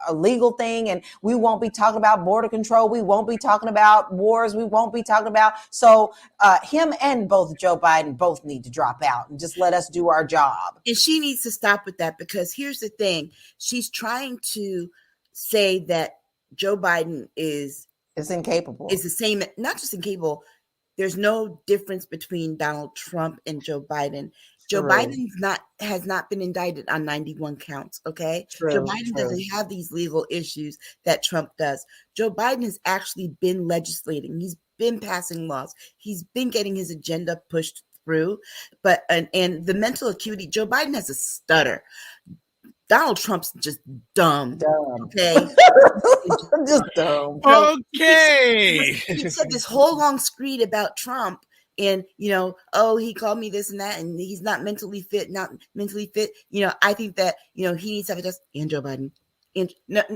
illegal thing. And we won't be talking about border control. We won't be talking about wars. We won't be talking about. So him and both Joe Biden both need to drop out and just let us do our job. And she needs to stop with that, because here's the thing. She's trying to say that Joe Biden is incapable. Is the same, not just incapable. There's no difference between Donald Trump and Joe Biden. Joe Biden has not been indicted on 91 counts, okay? Joe Biden doesn't have these legal issues that Trump does. Joe Biden has actually been legislating. He's been passing laws. He's been getting his agenda pushed through. But and the mental acuity, Joe Biden has a stutter. Donald Trump's just dumb. Okay. Just dumb. Okay. He said this whole long screed about Trump and, he called me this and that, and he's not mentally fit. I think that, he needs to have a test. And Joe Biden. And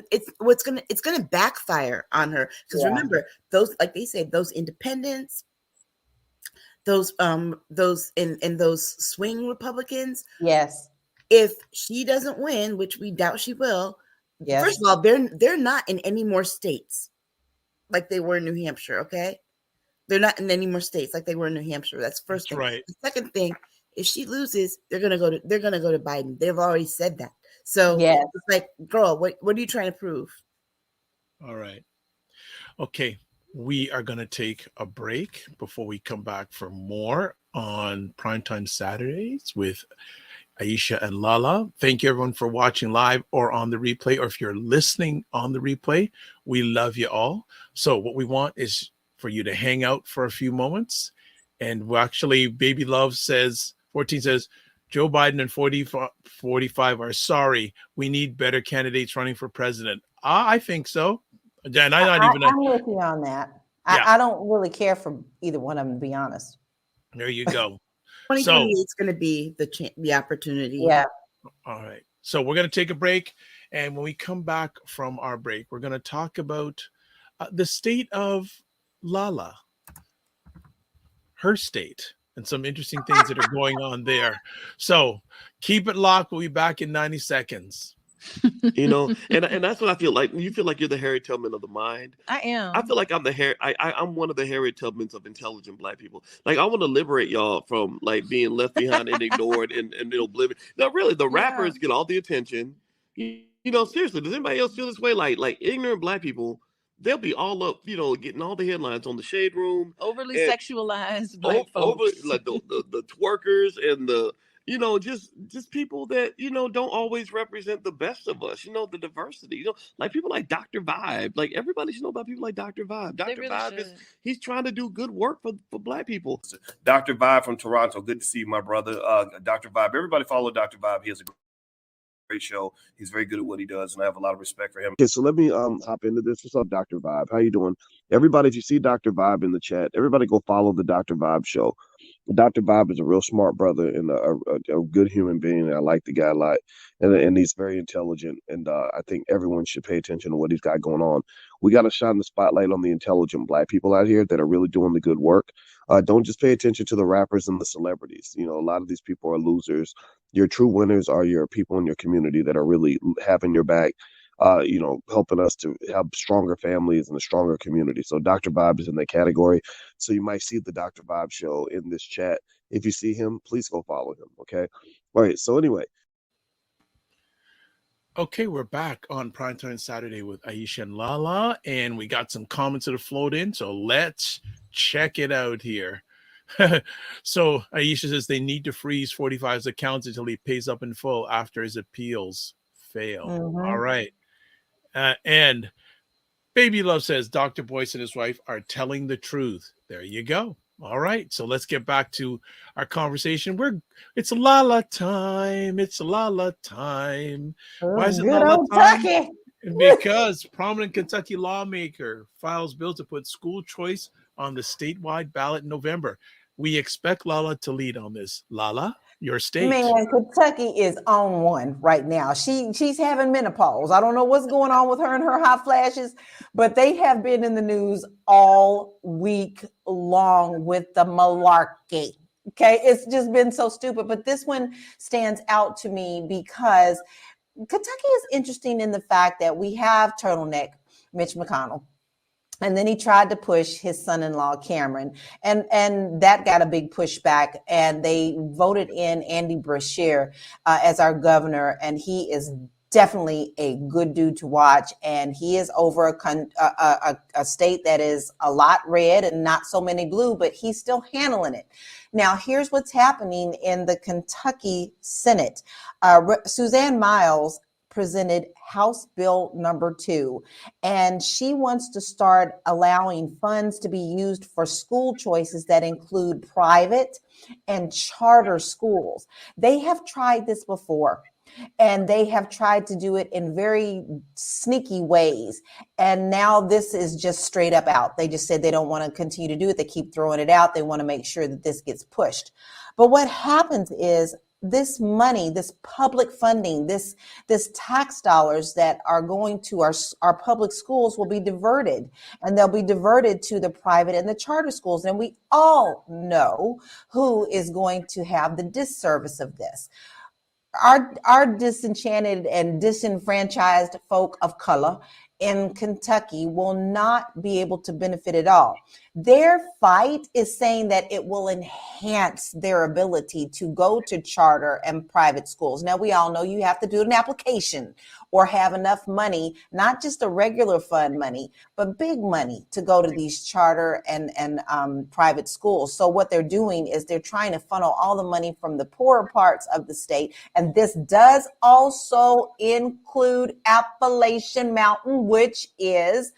it's gonna backfire on her. Because remember, those, like they say, those independents, those swing Republicans. Yes. If she doesn't win, which we doubt she will, first of all, they're not in any more states like they were in New Hampshire, okay? They're not in any more states like they were in New Hampshire. That's the first thing. Right. The second thing, if she loses, they're gonna go to Biden. They've already said that. So it's like, girl, what are you trying to prove? All right. Okay. We are gonna take a break before we come back for more on Primetime Saturdays with Aisha and LaLa. Thank you everyone for watching live or on the replay, or if you're listening on the replay, we love you all. So what we want is for you to hang out for a few moments. And Baby Love says, 14 says, Joe Biden and 45 are sorry. We need better candidates running for president. I think so. And I'm with you on that. I don't really care for either one of them, to be honest. There you go. 2028 is going to be the opportunity. Yeah. All right. So we're going to take a break. And when we come back from our break, we're going to talk about the state of LaLa, her state, and some interesting things that are going on there. So keep it locked. We'll be back in 90 seconds. And that's what I feel like. You feel like you're the Harriet Tubman of the mind. I am. I feel like I'm I'm one of the Harriet Tubmans of intelligent Black people. Like, I want to liberate y'all from like being left behind and ignored and oblivion. Now, really, the rappers get all the attention. Seriously, does anybody else feel this way? Like ignorant black people, they'll be all up, getting all the headlines on the Shade Room, overly sexualized black over folks, like the twerkers and the just people that don't always represent the best of us. The diversity. Like people like Dr. Vibe. Like everybody should know about people like Dr. Vibe. Dr. really Vibe he's trying to do good work for black people. Dr. Vibe from Toronto. Good to see you, my brother. Dr. Vibe. Everybody follow Dr. Vibe. He has a great show. He's very good at what he does, and I have a lot of respect for him. Okay, so let me hop into this. What's up, Dr. Vibe? How you doing? Everybody, if you see Dr. Vibe in the chat, everybody go follow the Dr. Vibe show. Dr. Vibe is a real smart brother and a good human being. I like the guy a lot, and he's very intelligent. And I think everyone should pay attention to what he's got going on. We got to shine the spotlight on the intelligent black people out here that are really doing the good work. Don't just pay attention to the rappers and the celebrities. A lot of these people are losers. Your true winners are your people in your community that are really having your back, helping us to have stronger families and a stronger community. So Dr. Vibe is in that category. So you might see the Dr. Vibe show in this chat. If you see him, please go follow him. Okay. All right. So anyway. Okay, we're back on Primetime Saturday with Aisha and LaLa, and we got some comments that have flowed in. So let's check it out here. So Aisha says they need to freeze 45's accounts until he pays up in full after his appeals fail. All right. And Baby Love says Dr. Boyce and his wife are telling the truth. There you go. All right. So let's get back to our conversation. It's LaLa time. It's LaLa time. Why is it LaLa time? Because prominent Kentucky lawmaker files bill to put school choice on the statewide ballot in November. We expect LaLa to lead on this. LaLa, your state. Man, Kentucky is on one right now. She's having menopause. I don't know what's going on with her and her hot flashes, but they have been in the news all week long with the malarkey. Okay, it's just been so stupid. But this one stands out to me because Kentucky is interesting in the fact that we have turtleneck Mitch McConnell. And then he tried to push his son-in-law, Cameron, and that got a big pushback. And they voted in Andy Brashear as our governor, and he is definitely a good dude to watch. And he is over a state that is a lot red and not so many blue, but he's still handling it. Now, here's what's happening in the Kentucky Senate. Suzanne Miles presented House Bill number 2, and she wants to start allowing funds to be used for school choices that include private and charter schools. They have tried this before, and they have tried to do it in very sneaky ways. And now this is just straight up out. They just said they don't want to continue to do it. They keep throwing it out. They want to make sure that this gets pushed. But what happens is this money, this public funding, this tax dollars that are going to our public schools will be diverted, and they'll be diverted to the private and the charter schools. And we all know who is going to have the disservice of this. Our disenchanted and disenfranchised folk of color in Kentucky will not be able to benefit at all. Their fight is saying that it will enhance their ability to go to charter and private schools. Now, we all know you have to do an application or have enough money, not just a regular fund money, but big money to go to these charter and private schools. So what they're doing is they're trying to funnel all the money from the poorer parts of the state. And this does also include Appalachian Mountain, which is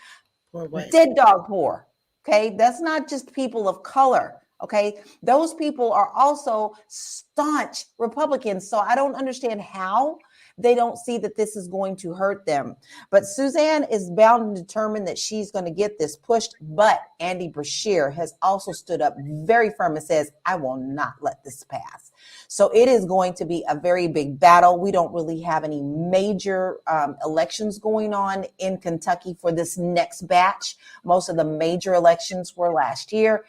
dead dog poor. Okay, that's not just people of color. Okay, those people are also staunch Republicans. So I don't understand how they don't see that this is going to hurt them. But Suzanne is bound and determined that she's going to get this pushed. But Andy Brashear has also stood up very firm and says, I will not let this pass. So it is going to be a very big battle. We don't really have any major elections going on in Kentucky for this next batch. Most of the major elections were last year.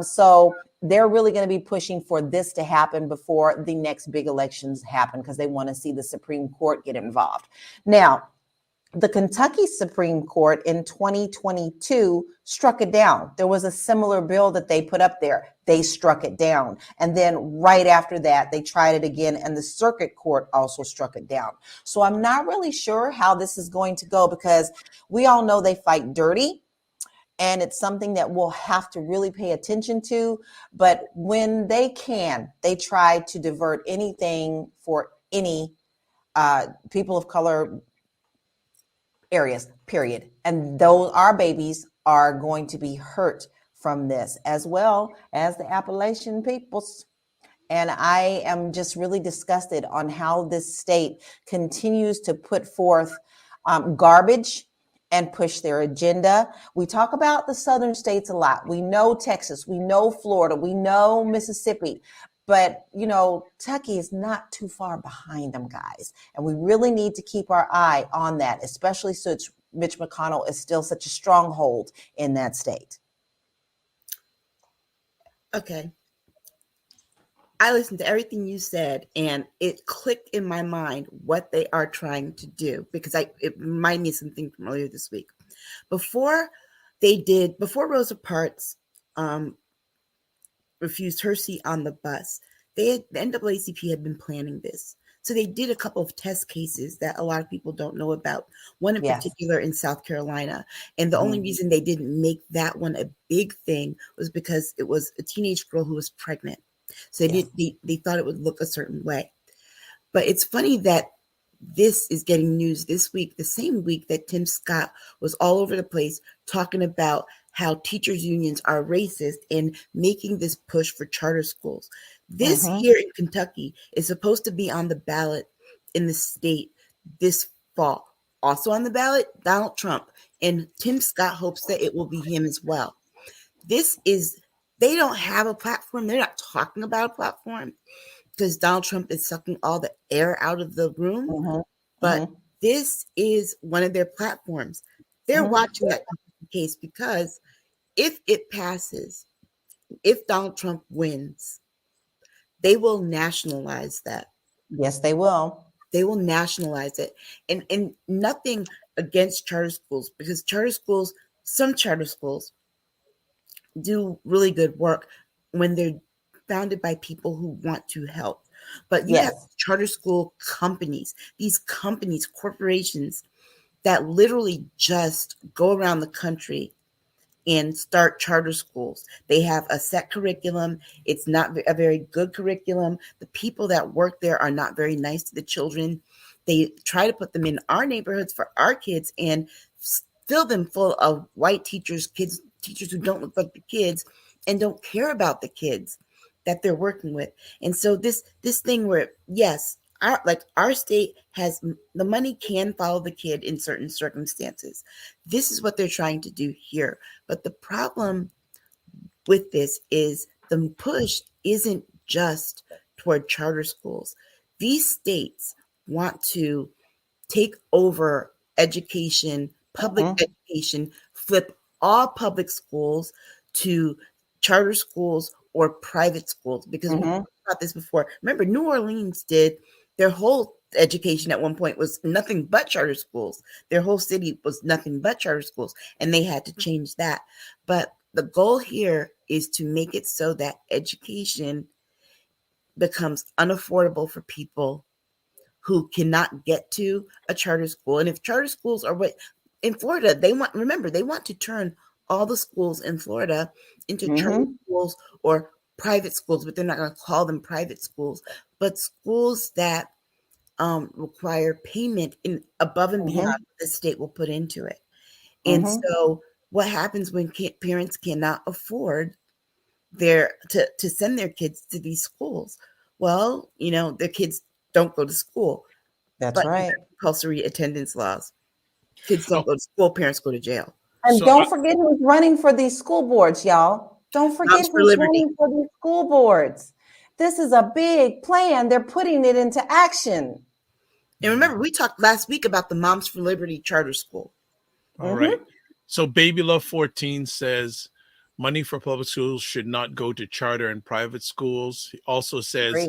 So they're really going to be pushing for this to happen before the next big elections happen because they want to see the Supreme Court get involved. Now, The Kentucky Supreme Court in 2022 struck it down. There was a similar bill that they put up there. They struck it down. And then right after that, they tried it again, and the circuit court also struck it down. So I'm not really sure how this is going to go, because we all know they fight dirty. And it's something that we'll have to really pay attention to. But when they can, they try to divert anything for any people of color areas, period. And those, our babies are going to be hurt from this, as well as the Appalachian peoples. And I am just really disgusted on how this state continues to put forth garbage and push their agenda. We talk about the southern states a lot. We know Texas, we know Florida, we know Mississippi, but Kentucky is not too far behind them, guys. And we really need to keep our eye on that, especially since Mitch McConnell is still such a stronghold in that state. Okay. I listened to everything you said, and it clicked in my mind what they are trying to do, because it reminded me of something from earlier this week. Before Rosa Parks refused her seat on the bus, the NAACP had been planning this. So they did a couple of test cases that a lot of people don't know about, one in particular in South Carolina. And the only reason they didn't make that one a big thing was because it was a teenage girl who was pregnant. So they thought it would look a certain way. But it's funny that this is getting news this week, the same week that Tim Scott was all over the place talking about how teachers' unions are racist and making this push for charter schools. This here in Kentucky is supposed to be on the ballot in the state this fall. Also on the ballot, Donald Trump. And Tim Scott hopes that it will be him as well. They don't have a platform. They're not talking about a platform because Donald Trump is sucking all the air out of the room. But this is one of their platforms. They're watching that case because if it passes, if Donald Trump wins, they will nationalize that. Yes, they will. They will nationalize it. And nothing against charter schools, because some charter schools do really good work when they're founded by people who want to help. But you have charter school companies, these companies, corporations that literally just go around the country and start charter schools. They have a set curriculum. It's not a very good curriculum. The people that work there are not very nice to the children. They try to put them in our neighborhoods for our kids and fill them full of white teachers who don't look like the kids and don't care about the kids that they're working with. And so this thing where, yes, our state has the money can follow the kid in certain circumstances. This is what they're trying to do here. But the problem with this is the push isn't just toward charter schools. These states want to take over education, public education, flip all public schools to charter schools or private schools, because we talked about this before. Remember, New Orleans did their whole education at one point was nothing but charter schools. Their whole city was nothing but charter schools, and they had to change that. But the goal here is to make it so that education becomes unaffordable for people who cannot get to a charter school. And if charter schools are what in Florida, they want to turn all the schools in Florida into charter schools or private schools, but they're not going to call them private schools, but schools that require payment above and beyond what the state will put into it. And so what happens when parents cannot afford to send their kids to these schools? Well, their kids don't go to school. That's right. Compulsory attendance laws. Kids don't go to school, parents go to jail. And don't forget who's running for these school boards, y'all. Don't forget who's running for these school boards. This is a big plan. They're putting it into action. And remember, we talked last week about the Moms for Liberty charter school. All right. So Baby Love 14 says money for public schools should not go to charter and private schools. He also says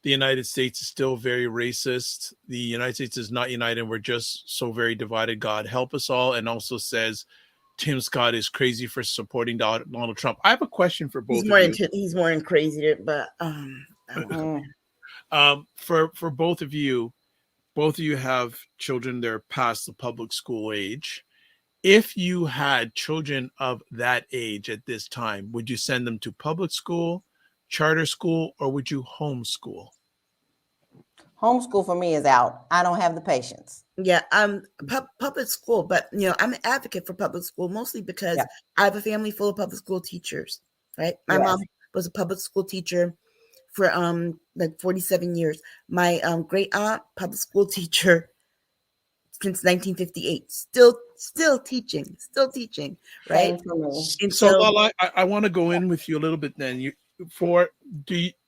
the United States is still very racist. The United States is not united. We're just so very divided. God help us all. And also says Tim Scott is crazy for supporting Donald Trump. I have a question for both of you. He's more than crazy, but for both of you have children that are past the public school age. If you had children of that age at this time, would you send them to public school, charter school, or would you homeschool? Homeschool for me is out. I don't have the patience. Yeah, public school, but I'm an advocate for public school mostly because I have a family full of public school teachers. Right, my mom was a public school teacher for like 47 years. My great aunt, public school teacher since 1958, still teaching, right? And so LaLa, I want to go in with you a little bit then. For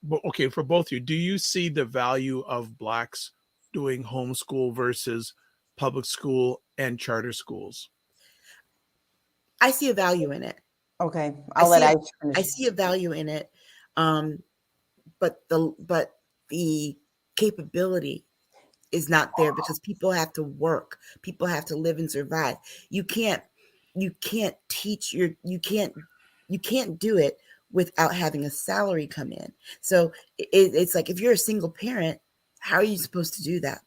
both of you, do you see the value of Blacks doing homeschool versus public school and charter schools? I see a value in it. Okay, I see a value in it, but the capability is not there because people have to work, people have to live and survive. You can't teach you can't do it without having a salary come in. So it's like, if you're a single parent, how are you supposed to do that?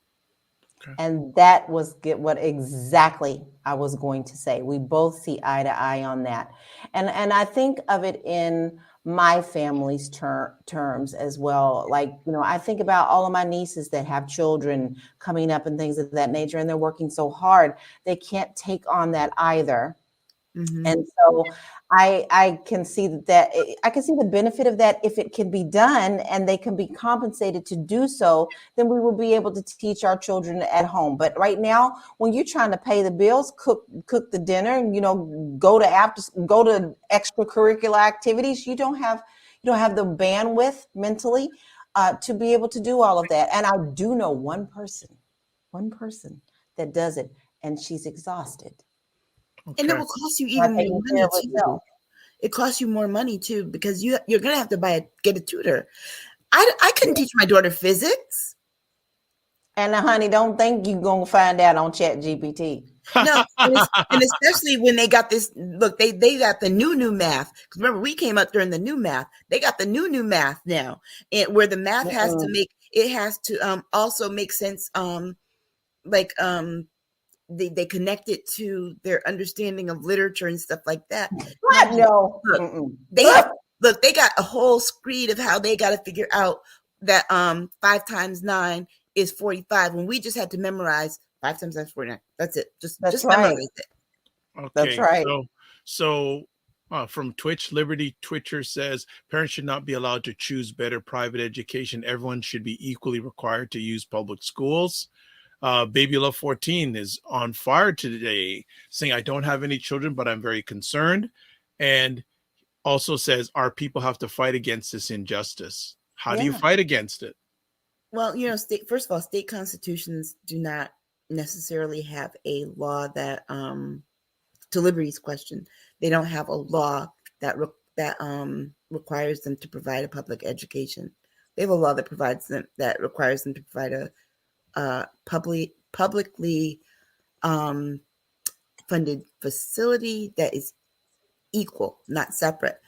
Okay. And that was what exactly I was going to say. We both see eye to eye on that. And I think of it in my family's terms as well. Like, I think about all of my nieces that have children coming up and things of that nature, and they're working so hard, they can't take on that either. Mm-hmm. And so I can see that I can see the benefit of that if it can be done and they can be compensated to do so, then we will be able to teach our children at home. But right now, when you're trying to pay the bills, cook the dinner, and go to extracurricular activities, you don't have the bandwidth mentally to be able to do all of that. And I do know one person that does it, and she's exhausted. Okay. And it will cost you even more money too. It costs you more money too, because you're gonna have to get a tutor. I couldn't teach my daughter physics. And honey, don't think you're gonna find out on ChatGPT. No, and especially when they got this. Look, they got the new math. Because remember, we came up during the new math. They got the new math now, and where the math has to also make sense. They connect it to their understanding of literature and stuff like that. What? No. They got a whole screed of how they got to figure out that 5 times 9 is 45 when we just had to memorize 5 times 9 is 49. That's it. Just memorize it. Okay, that's right. So from Twitch, Liberty Twitcher says parents should not be allowed to choose better private education. Everyone should be equally required to use public schools. Baby Love 14 is on fire today, saying, I don't have any children, but I'm very concerned. And also says, our people have to fight against this injustice. How do you fight against it? Well, first of all, state constitutions do not necessarily have a law that, to Liberty's question, they don't have a law that requires them to provide a public education. They have a law that requires them to provide a publicly funded facility that is equal, not separate.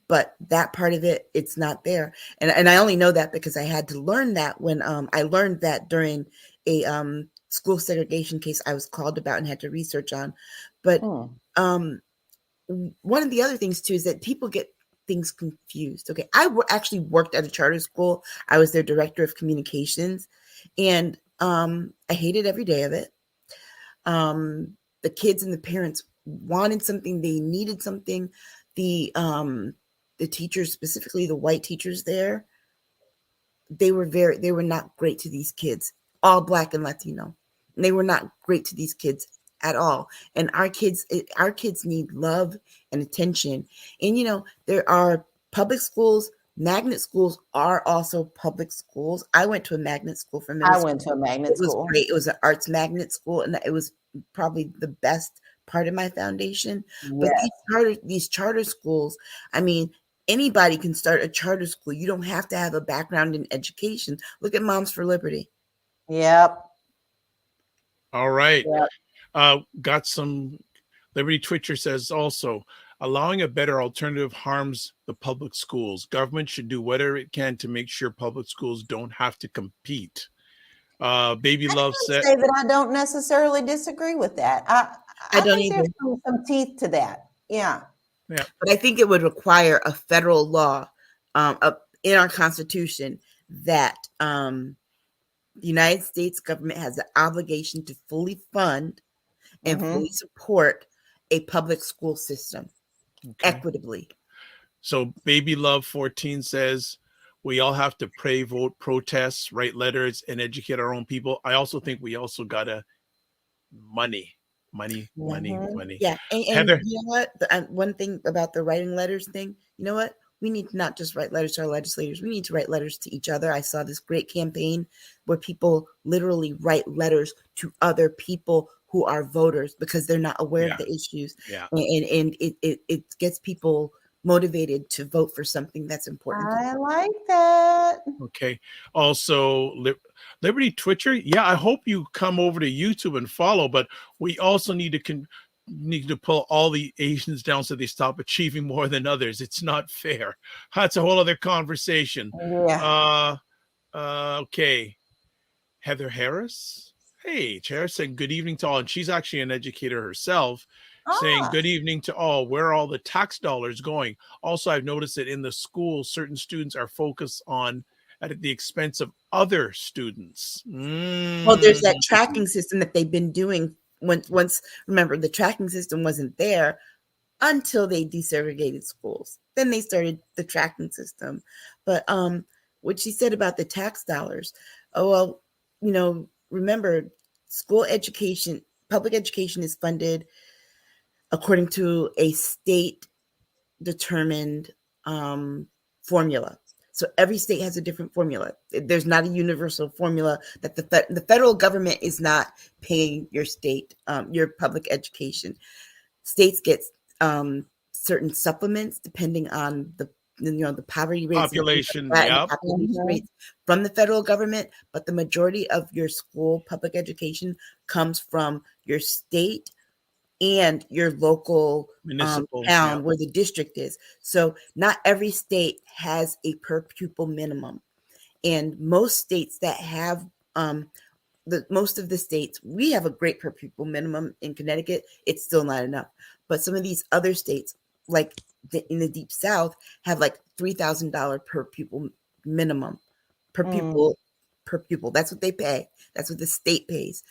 But that part of it, it's not there. And I only know that because I had to learn that when I learned that during a school segregation case I was called about and had to research on. But one of the other things too is that people get things confused. Okay, I actually worked at a charter school. I was their director of communications, and I hated every day of it. The kids and the parents wanted something. They needed something. The teachers, specifically the white teachers there, they were not great to these kids, all Black and Latino. And they were not great to these kids at all. And our kids need love and attention. And, there are public schools. Magnet schools are also public schools. I went to a magnet school for middle school. I went to a magnet school. It was great. It was an arts magnet school, and it was probably the best part of my foundation. Yes. But these charter schools, I mean, anybody can start a charter school. You don't have to have a background in education. Look at Moms for Liberty. Yep. All right. Yep. Got some. Liberty Twitcher says also, allowing a better alternative harms the public schools. Government should do whatever it can to make sure public schools don't have to compete. Baby Love said, say that I don't necessarily disagree with that. I don't think either. there's some teeth to that. Yeah. But I think it would require a federal law in our Constitution that the United States government has the obligation to fully fund and fully support a public school system equitably. So Baby Love 14 says, we all have to pray, vote, protest, write letters, and educate our own people. I also think we also gotta money. Yeah, and Heather, you know what? One thing about the writing letters thing, you know what? We need to not just write letters to our legislators. We need to write letters to each other. I saw this great campaign where people literally write letters to other people who are voters because they're not aware of the issues. Yeah. And it gets people motivated to vote for something that's important. I like that. Okay. Also, Liberty Twitcher. Yeah, I hope you come over to YouTube and follow, but we also need to pull all the Asians down so they stop achieving more than others. It's not fair. That's a whole other conversation. Yeah. Okay. Heather Harris. Hey, Harris saying good evening to all. And she's actually an educator herself. Saying good evening to all. Where are all the tax dollars going? Also, I've noticed that in the school, certain students are focused on at the expense of other students. Well, there's that tracking system that they've been doing. Once remember, the tracking system wasn't there until they desegregated schools. Then they started the tracking system. But what she said about the tax dollars, remember, school education, public education is funded according to a state determined formula. So every state has a different formula. There's not a universal formula that the federal government is not paying your state, your public education. States get certain supplements depending on the poverty rates, population, population rates from the federal government. But the majority of your school public education comes from your state and your local town where the district is. So not every state has a per pupil minimum. And most states that have, most of the states, we have a great per pupil minimum in Connecticut. It's still not enough. But some of these other states, like in the Deep South, have like $3,000 per pupil minimum, per pupil. That's what they pay. That's what the state pays.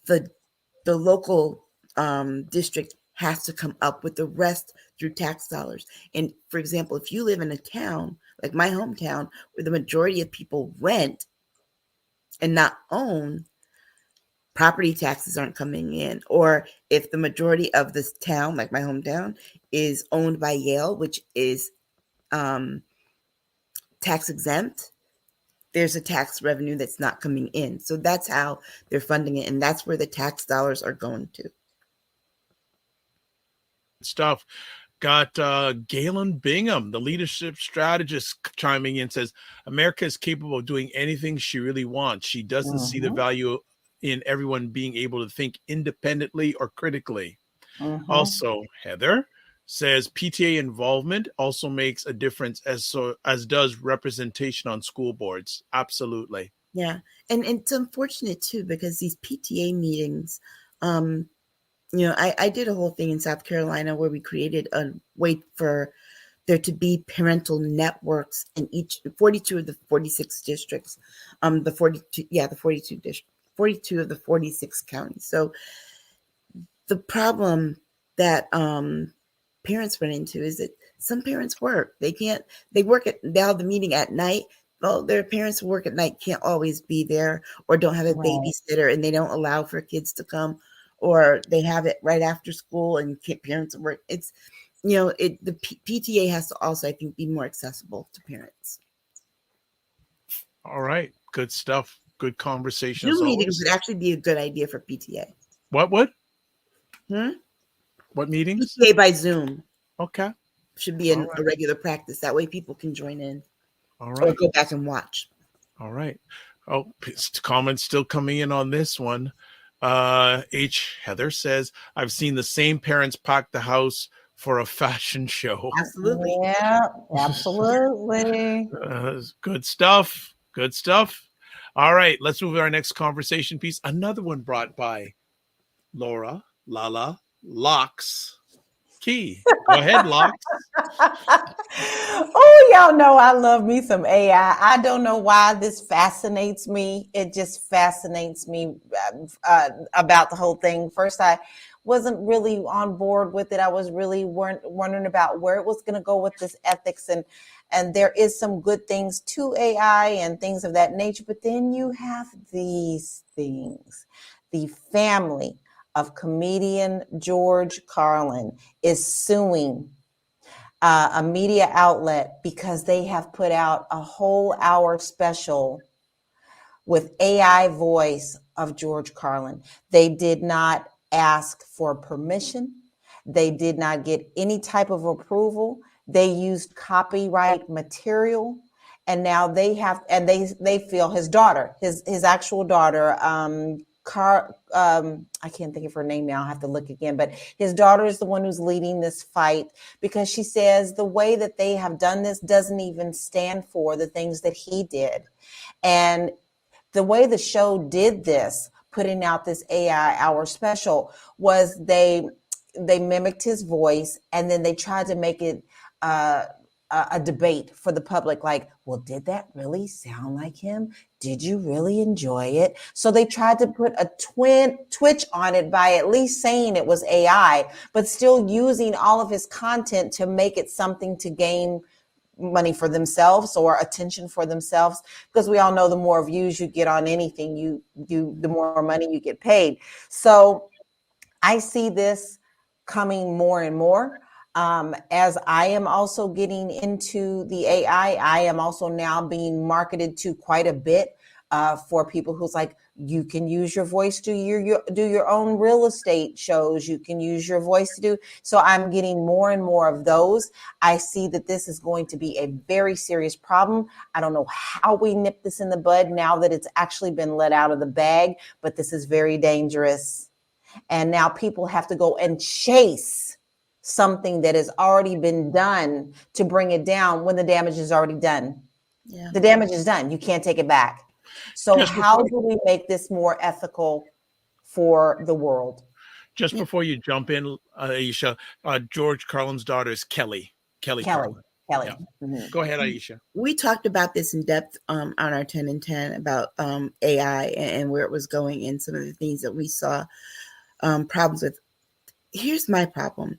The local district has to come up with the rest through tax dollars. And for example, if you live in a town like my hometown where the majority of people rent and not own, property taxes aren't coming in. Or if the majority of this town, like my hometown, is owned by Yale, which is tax exempt, there's a tax revenue that's not coming in. So that's how they're funding it. And that's where the tax dollars are going to. Stuff. Got Galen Bingham, the leadership strategist, chiming in, says America is capable of doing anything she really wants. She doesn't see the value in everyone being able to think independently or critically. Also, Heather says PTA involvement also makes a difference, as does representation on school boards. Absolutely. Yeah. And it's unfortunate too, because these PTA meetings, I did a whole thing in South Carolina where we created a way for there to be parental networks in 42 of the 46 districts, 42 of the 46 counties. So the problem that parents run into is that some parents work. They have the meeting at night. Well, their parents who work at night can't always be there, or don't have a babysitter, and they don't allow for kids to come, or they have it right after school and parents work. It's, the PTA has to also, I think, be more accessible to parents. All right. Good stuff. Good conversation. Zoom meetings would actually be a good idea for PTA. What? What meetings? PTA by Zoom. Okay. should be a regular practice. That way people can join in. All right. Or go back and watch. All right. Oh, comments still coming in on this one. Heather says, I've seen the same parents pack the house for a fashion show. Absolutely. Yeah, absolutely. Good stuff. Good stuff. All right, let's move to our next conversation piece. Another one brought by LaLa, Locks. Key. Go ahead, Locks. Oh, y'all know I love me some AI. I don't know why this fascinates me. It just fascinates me about the whole thing. First, I wasn't really on board with it. I was really wondering about where it was going to go with this ethics, and there is some good things to AI and things of that nature. But then you have these things. The family of comedian George Carlin is suing a media outlet because they have put out a whole hour special with AI voice of George Carlin. They did not ask for permission. They did not get any type of approval. They used copyright material. And now they have, and they feel his daughter, his actual daughter, I can't think of her name now. I have to look again, but his daughter is the one who's leading this fight because she says the way that they have done this doesn't even stand for the things that he did. And the way the show did this, putting out this AI hour special, was they mimicked his voice, and then they tried to make it a debate for the public, like, well, did that really sound like him? Did you really enjoy it? So they tried to put a twitch on it by at least saying it was AI, but still using all of his content to make it something to gain money for themselves or attention for themselves, because we all know the more views you get on anything, the more money you get paid. So I see this coming more and more. As I am also getting into the AI, I am also now being marketed to quite a bit for people who's like, you can use your voice to do your own real estate shows. You can use your voice to do. So I'm getting more and more of those. I see that this is going to be a very serious problem. I don't know how we nip this in the bud now that it's actually been let out of the bag, but this is very dangerous. And now people have to go and chase something that has already been done to bring it down when the damage is already done. Yeah. The damage is done. You can't take it back. So how do we make this more ethical for the world? Just before you jump in, Aisha, George Carlin's daughter is Kelly. Kelly. Yeah. Mm-hmm. Go ahead, Aisha. We talked about this in depth on our 10 and 10 about AI and where it was going and some of the things that we saw problems with. Here's my problem.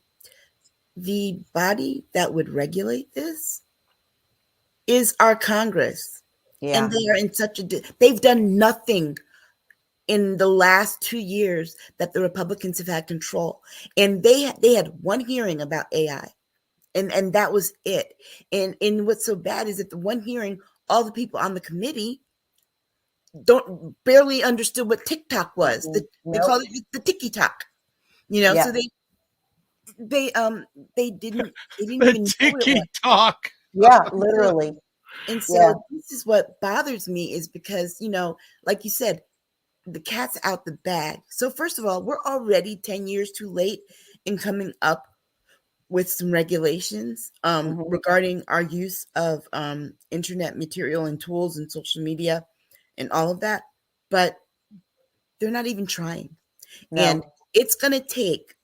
The body that would regulate this is our Congress. Yeah. And they are in such they've done nothing in the last 2 years that the Republicans have had control. And they had one hearing about AI. And that was it. And what's so bad is that the one hearing, all the people on the committee barely understood what TikTok was. They call it the TikTok. So they didn't even TikTok. Yeah, literally. And so this is what bothers me is because, like you said, the cat's out the bag. So first of all, we're already 10 years too late in coming up with some regulations regarding our use of internet material and tools and social media and all of that. But they're not even trying. No. And it's going to take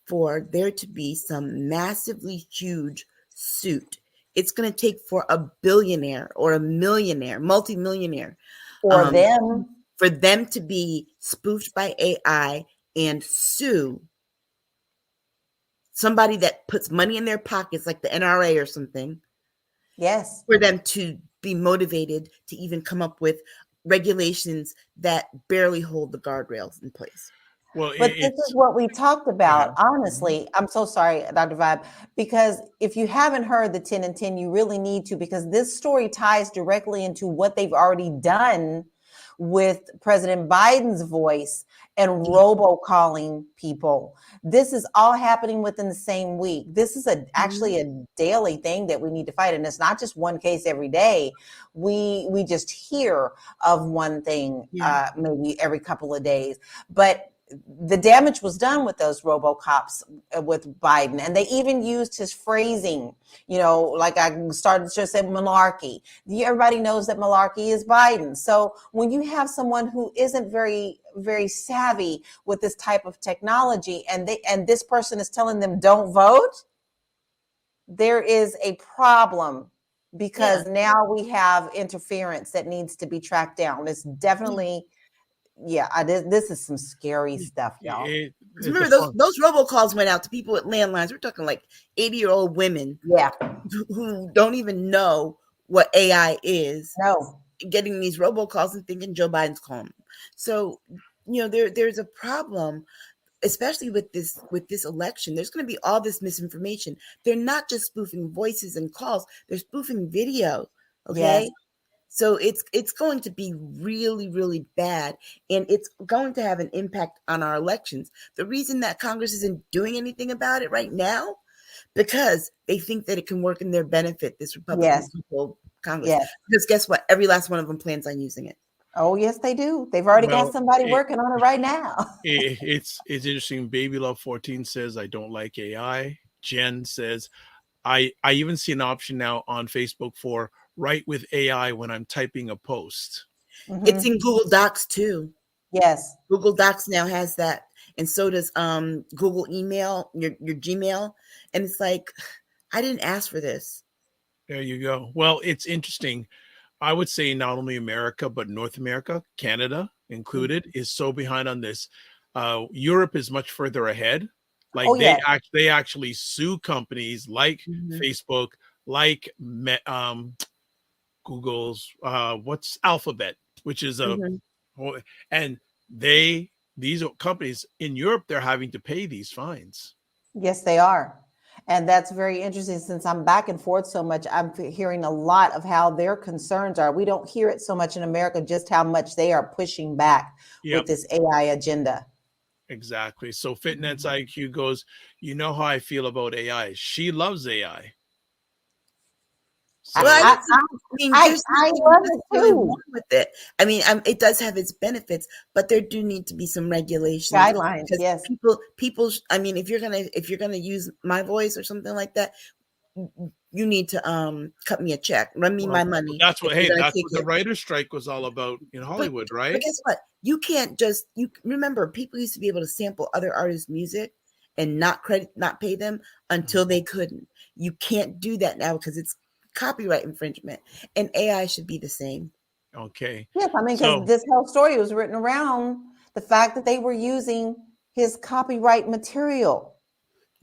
for there to be some massively huge suit. It's going to take for a billionaire or a millionaire, multimillionaire, for them to be spoofed by AI and sue somebody that puts money in their pockets, like the NRA or something. Yes. For them to be motivated to even come up with regulations that barely hold the guardrails in place. Well, but this is what we talked about. Honestly, I'm so sorry, Dr. Vibe, because if you haven't heard the 10 and 10, you really need to, because this story ties directly into what they've already done with President Biden's voice and robocalling people. This is all happening within the same week. This is actually a daily thing that we need to fight. And it's not just one case every day. We just hear of one thing maybe every couple of days. But the damage was done with those RoboCops with Biden. And they even used his phrasing, like I started to say malarkey. Everybody knows that malarkey is Biden. So when you have someone who isn't very, very savvy with this type of technology and this person is telling them don't vote, there is a problem because now we have interference that needs to be tracked down. It's definitely this is some scary stuff, y'all. Remember those robocalls went out to people with landlines. We're talking like 80-year-old women, who don't even know what AI is. No, getting these robocalls and thinking Joe Biden's calling them. So there's a problem, especially with this election. There's going to be all this misinformation. They're not just spoofing voices and calls; they're spoofing video. Okay. Yes. So it's going to be really, really bad, and it's going to have an impact on our elections. The reason that Congress isn't doing anything about it right now, because they think that it can work in their benefit, this Republican controlled Congress. Yes. Because guess what? Every last one of them plans on using it. Oh, yes, they do. They've already got somebody working on it right now. It's interesting. Baby Love 14 says, I don't like AI. Jen says, I even see an option now on Facebook for write with AI when I'm typing a post. Mm-hmm. It's in Google Docs too. Yes. Google Docs now has that. And so does Google email, your Gmail. And it's like, I didn't ask for this. There you go. Well, it's interesting. I would say not only America, but North America, Canada included, is so behind on this. Europe is much further ahead. Like they actually sue companies like Facebook, like Google's what's Alphabet, which is and these companies in Europe, they're having to pay these fines. Yes, they are. And that's very interesting. Since I'm back and forth so much, I'm hearing a lot of how their concerns are. We don't hear it so much in America, just how much they are pushing back with this AI agenda. Exactly. So Fitness IQ goes, you know how I feel about AI. She loves AI. So, I love it too. With it, I mean, it does have its benefits, but there do need to be some regulations, guidelines. Yes, people. I mean, if you're gonna use my voice or something like that, you need to cut me a check, run me my money. That's what the writer's strike was all about in Hollywood, right? But guess what? You can't remember people used to be able to sample other artists' music and not pay them until they couldn't. You can't do that now because it's copyright infringement, and AI should be the same. Okay. Yes, I mean, because this whole story was written around the fact that they were using his copyright material.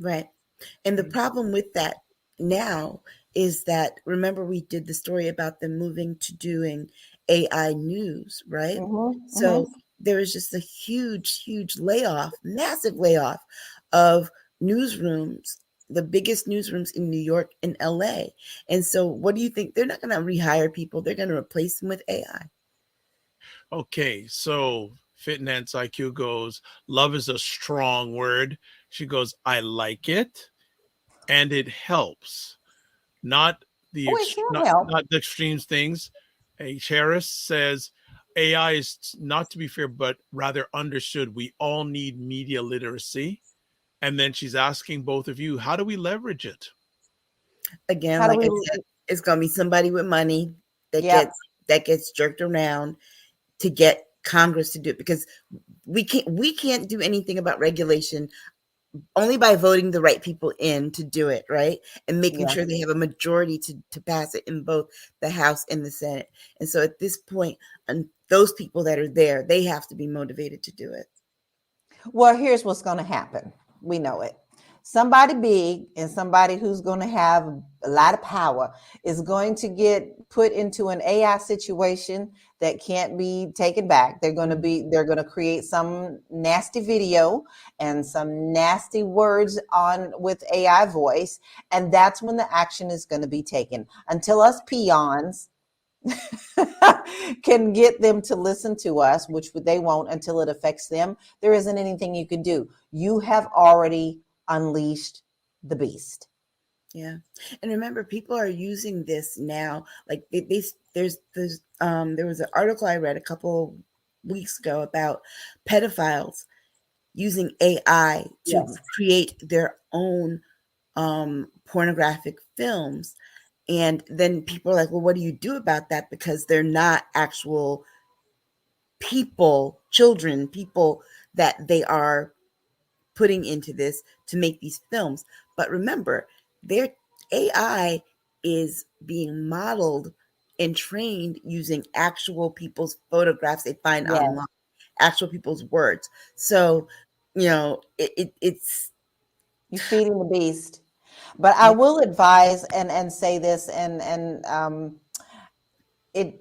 Right. And the problem with that now is that, remember, we did the story about them moving to doing AI news, right? So there is just a huge, huge layoff, massive layoff of newsrooms, the biggest newsrooms in New York and LA. And so what do you think? They're not going to rehire people. They're going to replace them with AI. Okay. So Fitness IQ goes, love is a strong word. She goes, I like it. And it helps. Not the extreme things. H. Harris says, AI is not to be fear, but rather understood. We all need media literacy. And then she's asking both of you, how do we leverage it? Again, like I said, it's going to be somebody with money that gets jerked around to get Congress to do it, because we can't do anything about regulation only by voting the right people in to do it, right? And making sure they have a majority to pass it in both the House and the Senate. And so at this point, and those people that are there, they have to be motivated to do it. Well, here's what's going to happen. We know it. Somebody big and somebody who's going to have a lot of power is going to get put into an AI situation that can't be taken back. They're going to create some nasty video and some nasty words with AI voice. And that's when the action is going to be taken. Until us peons can get them to listen to us, which they won't until it affects them, there isn't anything you can do. You have already unleashed the beast. Yeah. And remember, people are using this now. Like there was an article I read a couple weeks ago about pedophiles using AI to create their own pornographic films. And then people are like, well, what do you do about that? Because they're not actual people, children, people that they are putting into this to make these films. But remember, their AI is being modeled and trained using actual people's photographs they find online, actual people's words. So, it's you're feeding the beast. But I will advise and say this, and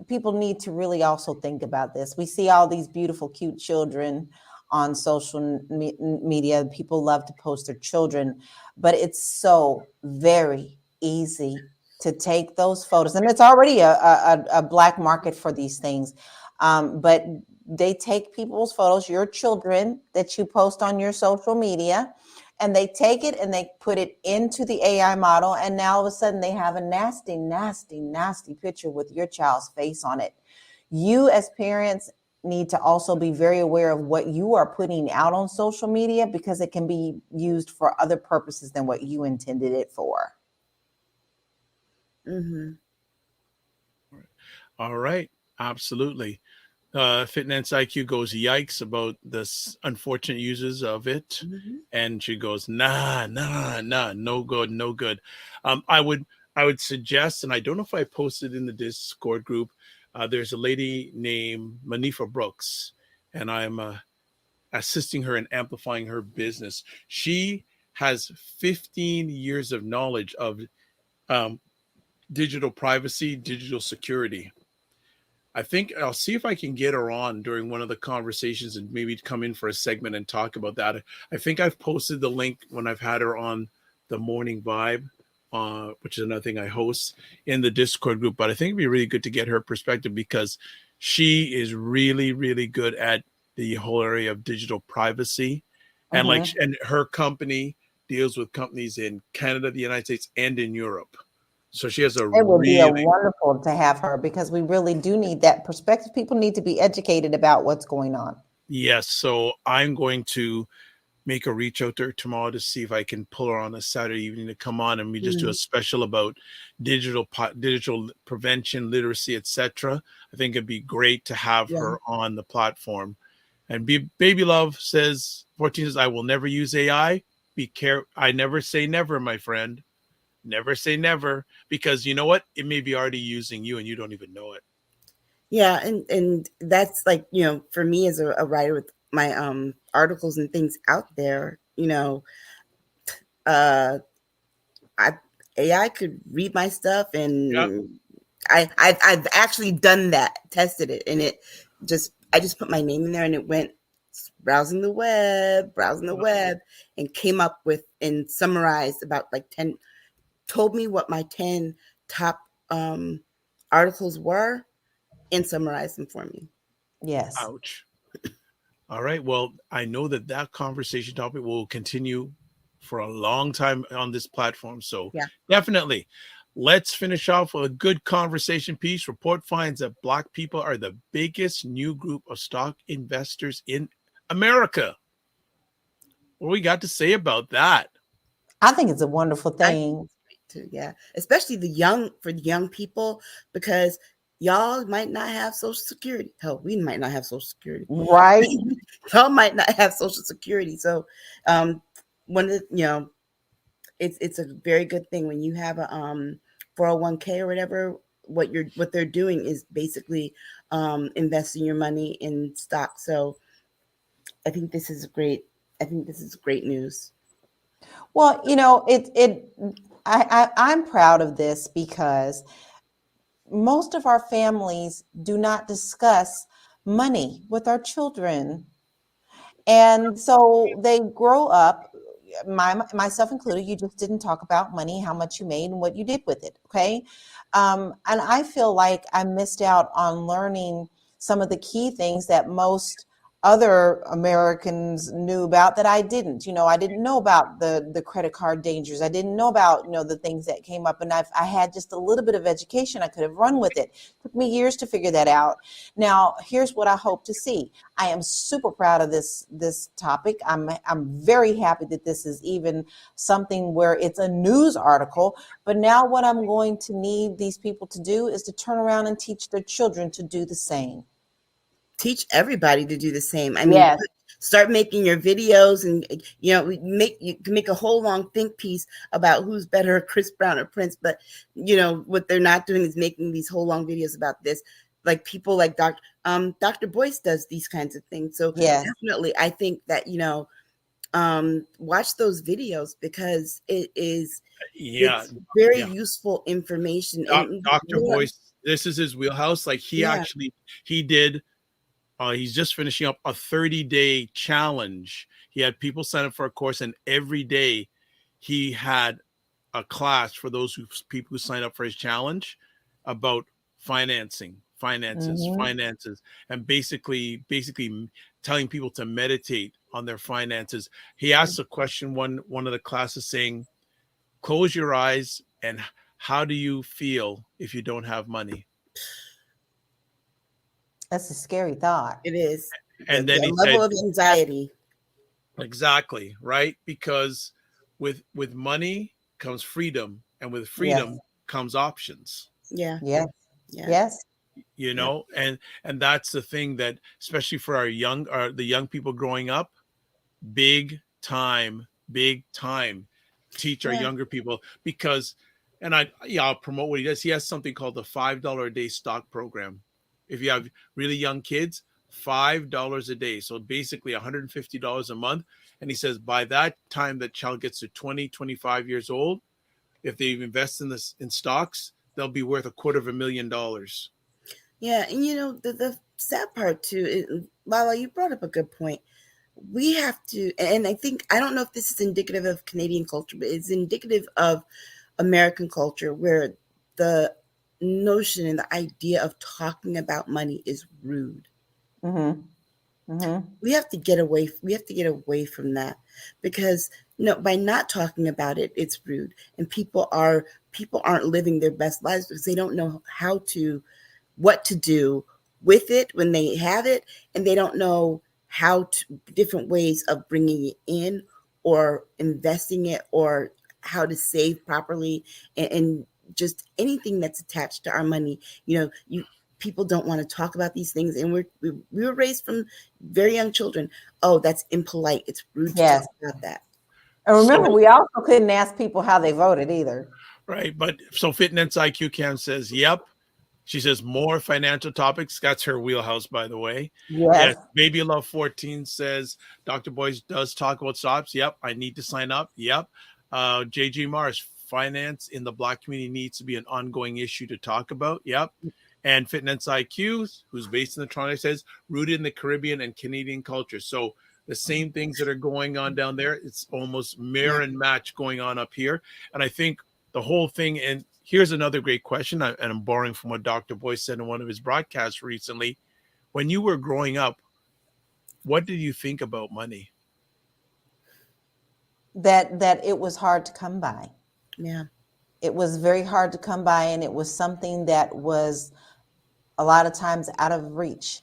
people need to really also think about this. We see all these beautiful, cute children on social media. People love to post their children, but it's so very easy to take those photos, and it's already a black market for these things. But they take people's photos, your children that you post on your social media, and they take it and they put it into the AI model. And now all of a sudden they have a nasty, nasty, nasty picture with your child's face on it. You as parents need to also be very aware of what you are putting out on social media, because it can be used for other purposes than what you intended it for. Mm-hmm. All right. Absolutely. Fitness IQ goes yikes about this unfortunate uses of it, and she goes nah, no good. I would suggest, and I don't know if I posted in the Discord group. There's a lady named Manifa Brooks, and I'm assisting her in amplifying her business. She has 15 years of knowledge of digital privacy, digital security. I think I'll see if I can get her on during one of the conversations and maybe come in for a segment and talk about that. I think I've posted the link when I've had her on the Morning Vibe, which is another thing I host in the Discord group. But I think it'd be really good to get her perspective, because she is really, really good at the whole area of digital privacy. And and her company deals with companies in Canada, the United States, and in Europe. So she has it would be wonderful to have her, because we really do need that perspective. People need to be educated about what's going on. Yes. So I'm going to make a reach out to her tomorrow to see if I can pull her on a Saturday evening to come on, and we just do a special about digital prevention, literacy, etc. I think it'd be great to have her on the platform. And Baby Love says, 14 says, I will never use AI. Be careful. I never say never, my friend. Never say never, because you know what? It may be already using you and you don't even know it. Yeah. And that's like, for me as a writer with my articles and things out there, AI could read my stuff, and I've actually done that, tested it, and I just put my name in there and it went browsing the web, and came up with and summarized about like 10, told me what my 10 top articles were and summarized them for me. Yes. Ouch. All right. Well, I know that conversation topic will continue for a long time on this platform. So definitely, let's finish off with a good conversation piece. Report finds that Black people are the biggest new group of stock investors in America. What we got to say about that? I think it's a wonderful thing. Yeah, especially for the young people, because y'all might not have Social Security. Hell, we might not have Social Security. Right. Y'all might not have Social Security. So it's a very good thing when you have a 401k or whatever. What they're doing is basically investing your money in stock. So I think this is great. I think this is great news. Well, I'm proud of this, because most of our families do not discuss money with our children. And so they grow up myself included, you just didn't talk about money, how much you made and what you did with it. Okay. And I feel like I missed out on learning some of the key things that most other Americans knew about that I didn't. I didn't know about the credit card dangers. I didn't know about, the things that came up, and I had just a little bit of education. I could have run with it. It took me years to figure that out. Now, here's what I hope to see. I am super proud of this topic. I'm very happy that this is even something where it's a news article. But now what I'm going to need these people to do is to turn around and teach their children to do the same. Teach everybody to do the same. I mean, start making your videos, and you can make a whole long think piece about who's better, Chris Brown or Prince. But what they're not doing is making these whole long videos about this. Like people like Dr. Boyce does these kinds of things. So definitely, I think that watch those videos, because it's very useful information. Dr. Boyce, this is his wheelhouse. Like he did. He's just finishing up a 30-day challenge. He had people sign up for a course, and every day he had a class for those people who signed up for his challenge about finances, and basically telling people to meditate on their finances. He asked a question one of the classes saying, "Close your eyes, and how do you feel if you don't have money?" That's a scary thought. It is. And then he level of anxiety. Exactly, right? Because with money comes freedom, and with freedom comes options. Yes. And that's the thing that, especially for the young people growing up, big time teach our younger people, because, and I'll promote what he does. He has something called the $5 a day stock program. If you have really young kids, $5 a day. So basically $150 a month. And he says by that time that child gets to 20, 25 years old, if they invest in stocks, they'll be worth $250,000. Yeah. And the sad part too is, LaLa, you brought up a good point. We have to, and I don't know if this is indicative of Canadian culture, but it's indicative of American culture, where the notion and the idea of talking about money is rude. We have to get away from that, because by not talking about it, it's rude, and people aren't living their best lives because they don't know what to do with it when they have it, and they don't know different ways of bringing it in or investing it, or how to save properly, and just anything that's attached to our money. People don't want to talk about these things, and we were raised from very young children. Oh, that's impolite. It's rude to talk about that. And remember, we also couldn't ask people how they voted either. Right, but so Fitness IQ Cam says, "Yep." She says more financial topics. That's her wheelhouse, by the way. Yes. Baby Love 14 says Dr. Boyce does talk about stocks. Yep. I need to sign up. Yep. JG Mars, finance in the Black community needs to be an ongoing issue to talk about. Yep. And Fitness IQ, who's based in the Toronto, says rooted in the Caribbean and Canadian culture. So the same things that are going on down there, it's almost mirror and match going on up here. And I think the whole thing, and here's another great question, and I'm borrowing from what Dr. Boyce said in one of his broadcasts recently. When you were growing up, what did you think about money? That it was hard to come by. Yeah. It was very hard to come by, and it was something that was a lot of times out of reach.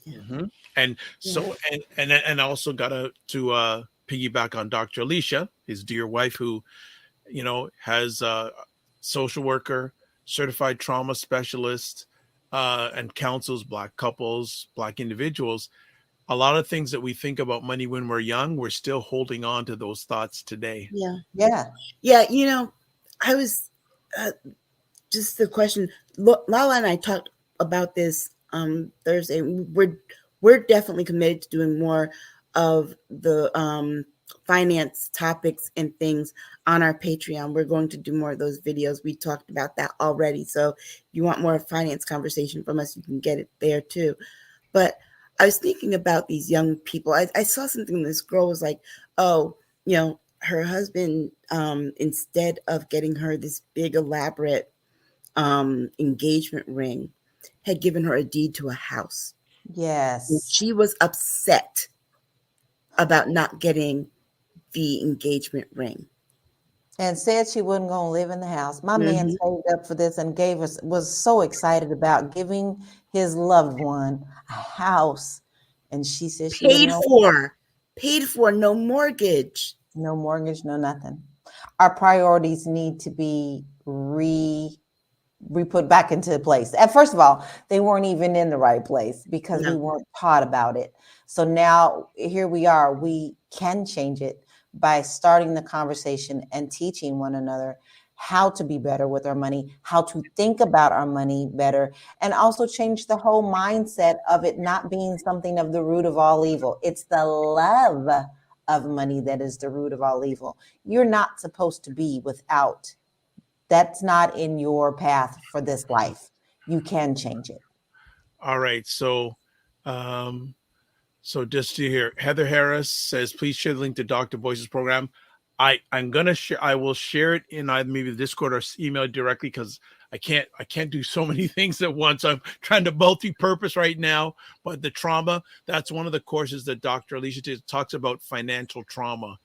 Mm-hmm. And so, and I also got to piggyback on Dr. Aisha, his dear wife, who, has a social worker, certified trauma specialist, and counsels Black couples, Black individuals. A lot of things that we think about money when we're young, we're still holding on to those thoughts today. Yeah. I was just the question. LaLa and I talked about this Thursday. We're definitely committed to doing more of the finance topics and things on our Patreon. We're going to do more of those videos. We talked about that already. So if you want more finance conversation from us, you can get it there too. But I was thinking about these young people. I saw something. This girl was like, "Oh, her husband, instead of getting her this big elaborate engagement ring, had given her a deed to a house. Yes. And she was upset about not getting the engagement ring. And said she wasn't going to live in the house. My man saved up for this and was so excited about giving his loved one a house. And she said she paid for, no mortgage. No mortgage, no nothing. Our priorities need to be re-put back into place. And first of all, they weren't even in the right place because we weren't taught about it. So now here we are. We can change it by starting the conversation and teaching one another how to be better with our money, how to think about our money better, and also change the whole mindset of it not being something of the root of all evil. It's the love of money that is the root of all evil. You're not supposed to be without. That's not in your path for this life. You can change it. All right. So just to hear, Heather Harris says, please share the link to Dr. Boyce's program. I'm gonna share. I will share it in either maybe the Discord or email directly because I can't do so many things at once. I'm trying to multi-purpose right now. But the trauma, that's one of the courses that Dr. Aisha talks about, financial trauma.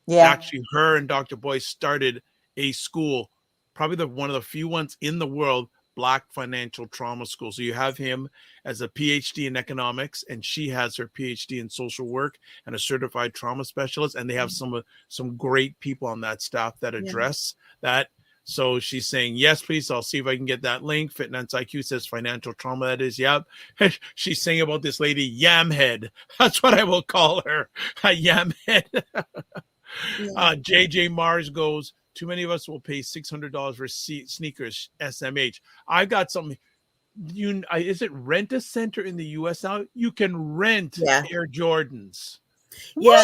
Yeah. Actually, her and Dr. Boyce started a school, probably one of the few ones in the world, Black financial trauma school. So you have him as a PhD in economics, and she has her PhD in social work and a certified trauma specialist. And they have some great people on that staff that address that. So she's saying, yes, please. I'll see if I can get that link. Finance IQ says financial trauma. That is, yep. She's saying about this lady, Yamhead. That's what I will call her, a Yamhead. JJ Mars goes, too many of us will pay $600 for sneakers, SMH. I got some. Is it Rent a Center in the US now? You can rent Air Jordans. Yeah.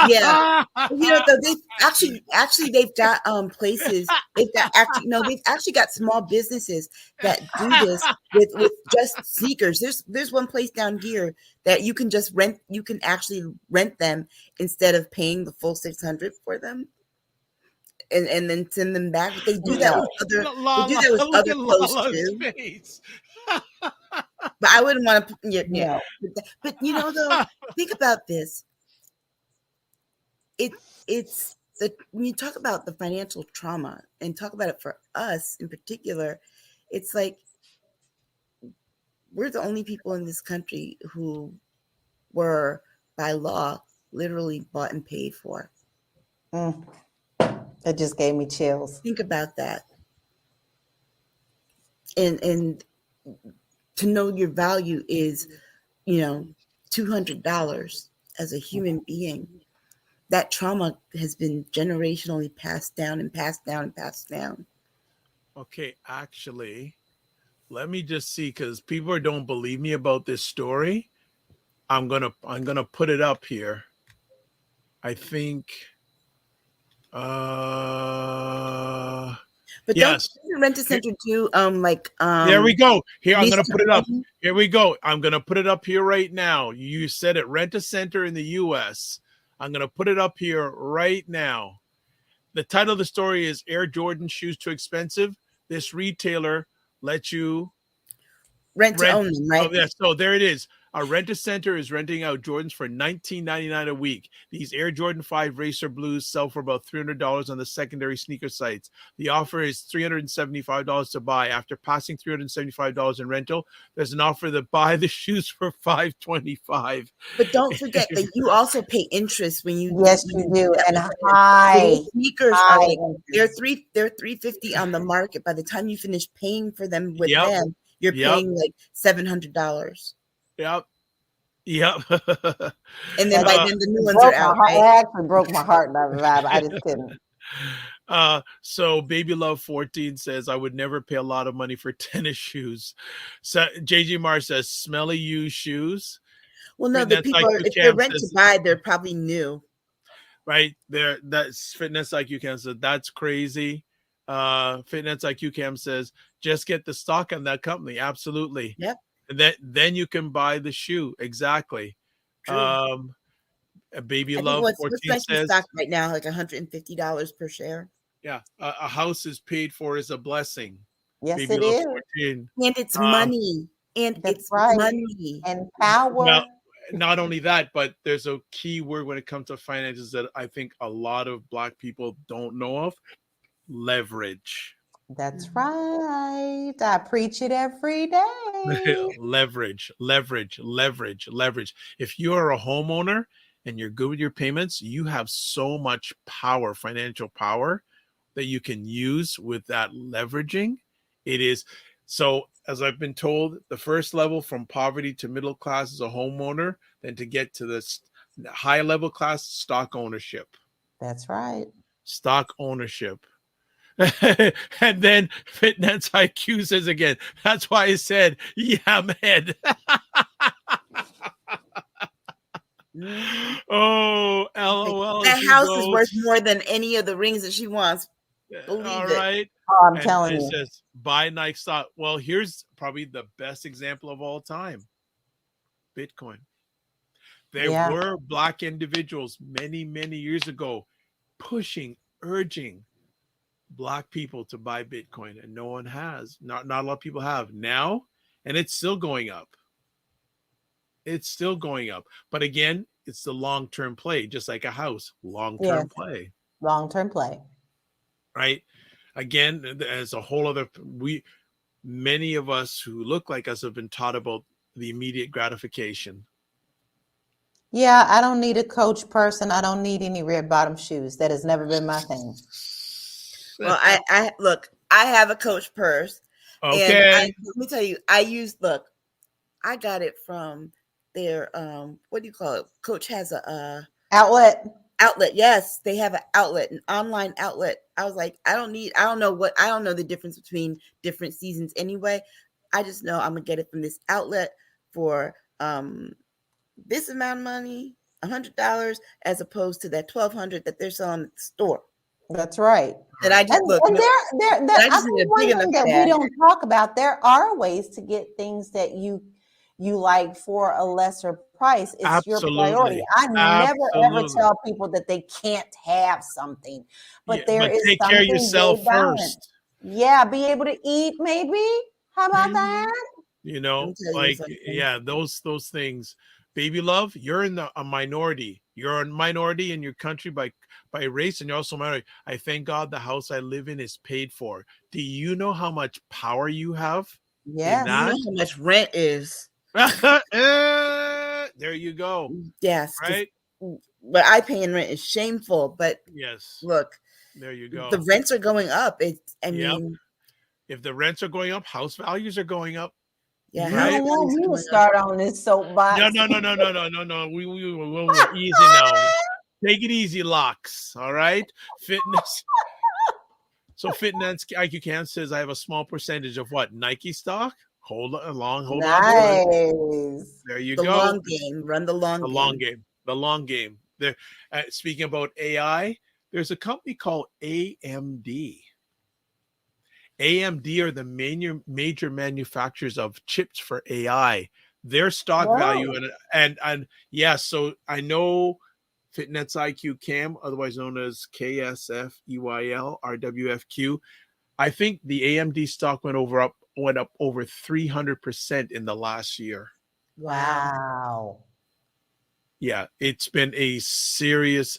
Yeah. They they've got places. They've actually got small businesses that do this with just sneakers. There's one place down here that you can just rent. You can actually rent them instead of paying the full $600 for them. And then send them back. They do that with other clothes too. But I wouldn't want to. Yeah. But though, think about this. It's when you talk about the financial trauma and talk about it for us in particular, it's like we're the only people in this country who were by law literally bought and paid for. That just gave me chills. Think about that. And to know your value is, $200 as a human being. That trauma has been generationally passed down and passed down and passed down. Okay, actually, let me just see, because people don't believe me about this story. I'm gonna put it up here. I think. But yes, don't Rent a Center do there we go. Here, I'm gonna put it up. Here we go. I'm gonna put it up here right now. You said it, Rent a Center in the US. I'm gonna put it up here right now. The title of the story is Air Jordan Shoes Too Expensive. This retailer lets you rent to own them, right? Oh, yeah, so there it is. A Rent-A-Center is renting out Jordans for $19.99 a week. These Air Jordan 5 Racer Blues sell for about $300 on the secondary sneaker sites. The offer is $375 to buy. After passing $375 in rental, there's an offer to buy the shoes for $525. But don't forget that you also pay interest when you. Yes, you do, and high sneakers are they're $350 on the market. By the time you finish paying for them with them, you're paying like $700. Yep. And then by then the new ones are out. It actually broke my heart, Vibe. I just couldn't. So Baby Love 14 says, I would never pay a lot of money for tennis shoes. So JJ Mar says, smelly used shoes. Well, no, the people if they're rent to buy, they're probably new. Right there. That's Fitness IQ Cam says, that's crazy. Fitness IQ Cam says, just get the stock on that company. Absolutely. Yep. Then you can buy the shoe. Exactly. Baby I think Love what's 14 nice in says, stock right now, like $150 per share. yeah, a house is paid for is a blessing. Yes, Baby it Love is. 14. And it's money. And That's it's right. money. And power. Now, not only that, but there's a key word when it comes to finances that I think a lot of Black people don't know of: leverage. That's right. I preach it every day. Leverage, leverage, leverage, leverage. If you are a homeowner and you're good with your payments, you have so much power, financial power, that you can use with that leveraging. It is so, as I've been told, the first level from poverty to middle class is a homeowner, then to get to the high level class, stock ownership. That's right. Stock ownership. And then Fitness IQ says again, that's why I said, yeah, man. Oh, LOL. That house is worth more than any of the rings that she wants. Believe All it. right. Oh, I'm and telling it you. says buy Nike stock. Well, here's probably the best example of all time: Bitcoin. There were Black individuals many, many years ago pushing, urging Black people to buy Bitcoin, and no one has. Not a lot of people have now, and it's still going up. It's still going up. But again, it's the long-term play, just like a house. Long-term play. Long-term play. Right? Again, as a whole other, many of us who look like us have been taught about the immediate gratification. Yeah, I don't need a Coach person. I don't need any red bottom shoes. That has never been my thing. Well, I look, I have a Coach purse. Okay. And let me tell you, I got it from their what do you call it? Coach has a outlet. Yes, they have an outlet, an online outlet. I was like, I don't know the difference between different seasons anyway. I just know I'm gonna get it from this outlet for this amount of money, $100, as opposed to that $1,200 that they're selling at the store. That's right. And I just look. And I think one thing that we don't talk about, there are ways to get things that you like for a lesser price. It's your priority. I never ever tell people that they can't have something, but there is take something care of yourself first. Yeah, be able to eat, maybe. How about that? You know, like, yeah, those things. Baby Love, you're in a minority. You're a minority in your country by race, and you're also a minority. I thank God the house I live in is paid for. Do you know how much power you have? Yes. You know how much rent is. There you go. Yes. Right. What I pay in rent is shameful, but yes. Look, there you go. The rents are going up. I mean, if the rents are going up, house values are going up. Yeah, you don't want me to start on this soapbox. No. We're easy now. Take it easy, Locks. All right. Fitness. So Fitness IQ Cam says I have a small percentage of what? Nike stock? Hold on. There you go. The long game. Run the long game. The long game. There. Speaking about AI, there's a company called AMD. AMD are the major manufacturers of chips for AI. Their stock value and yeah, so I know Fitness IQ Cam, otherwise known as KSFEYL RWFQ. I think the AMD stock went up over 300% in the last year. Wow. Yeah, it's been a serious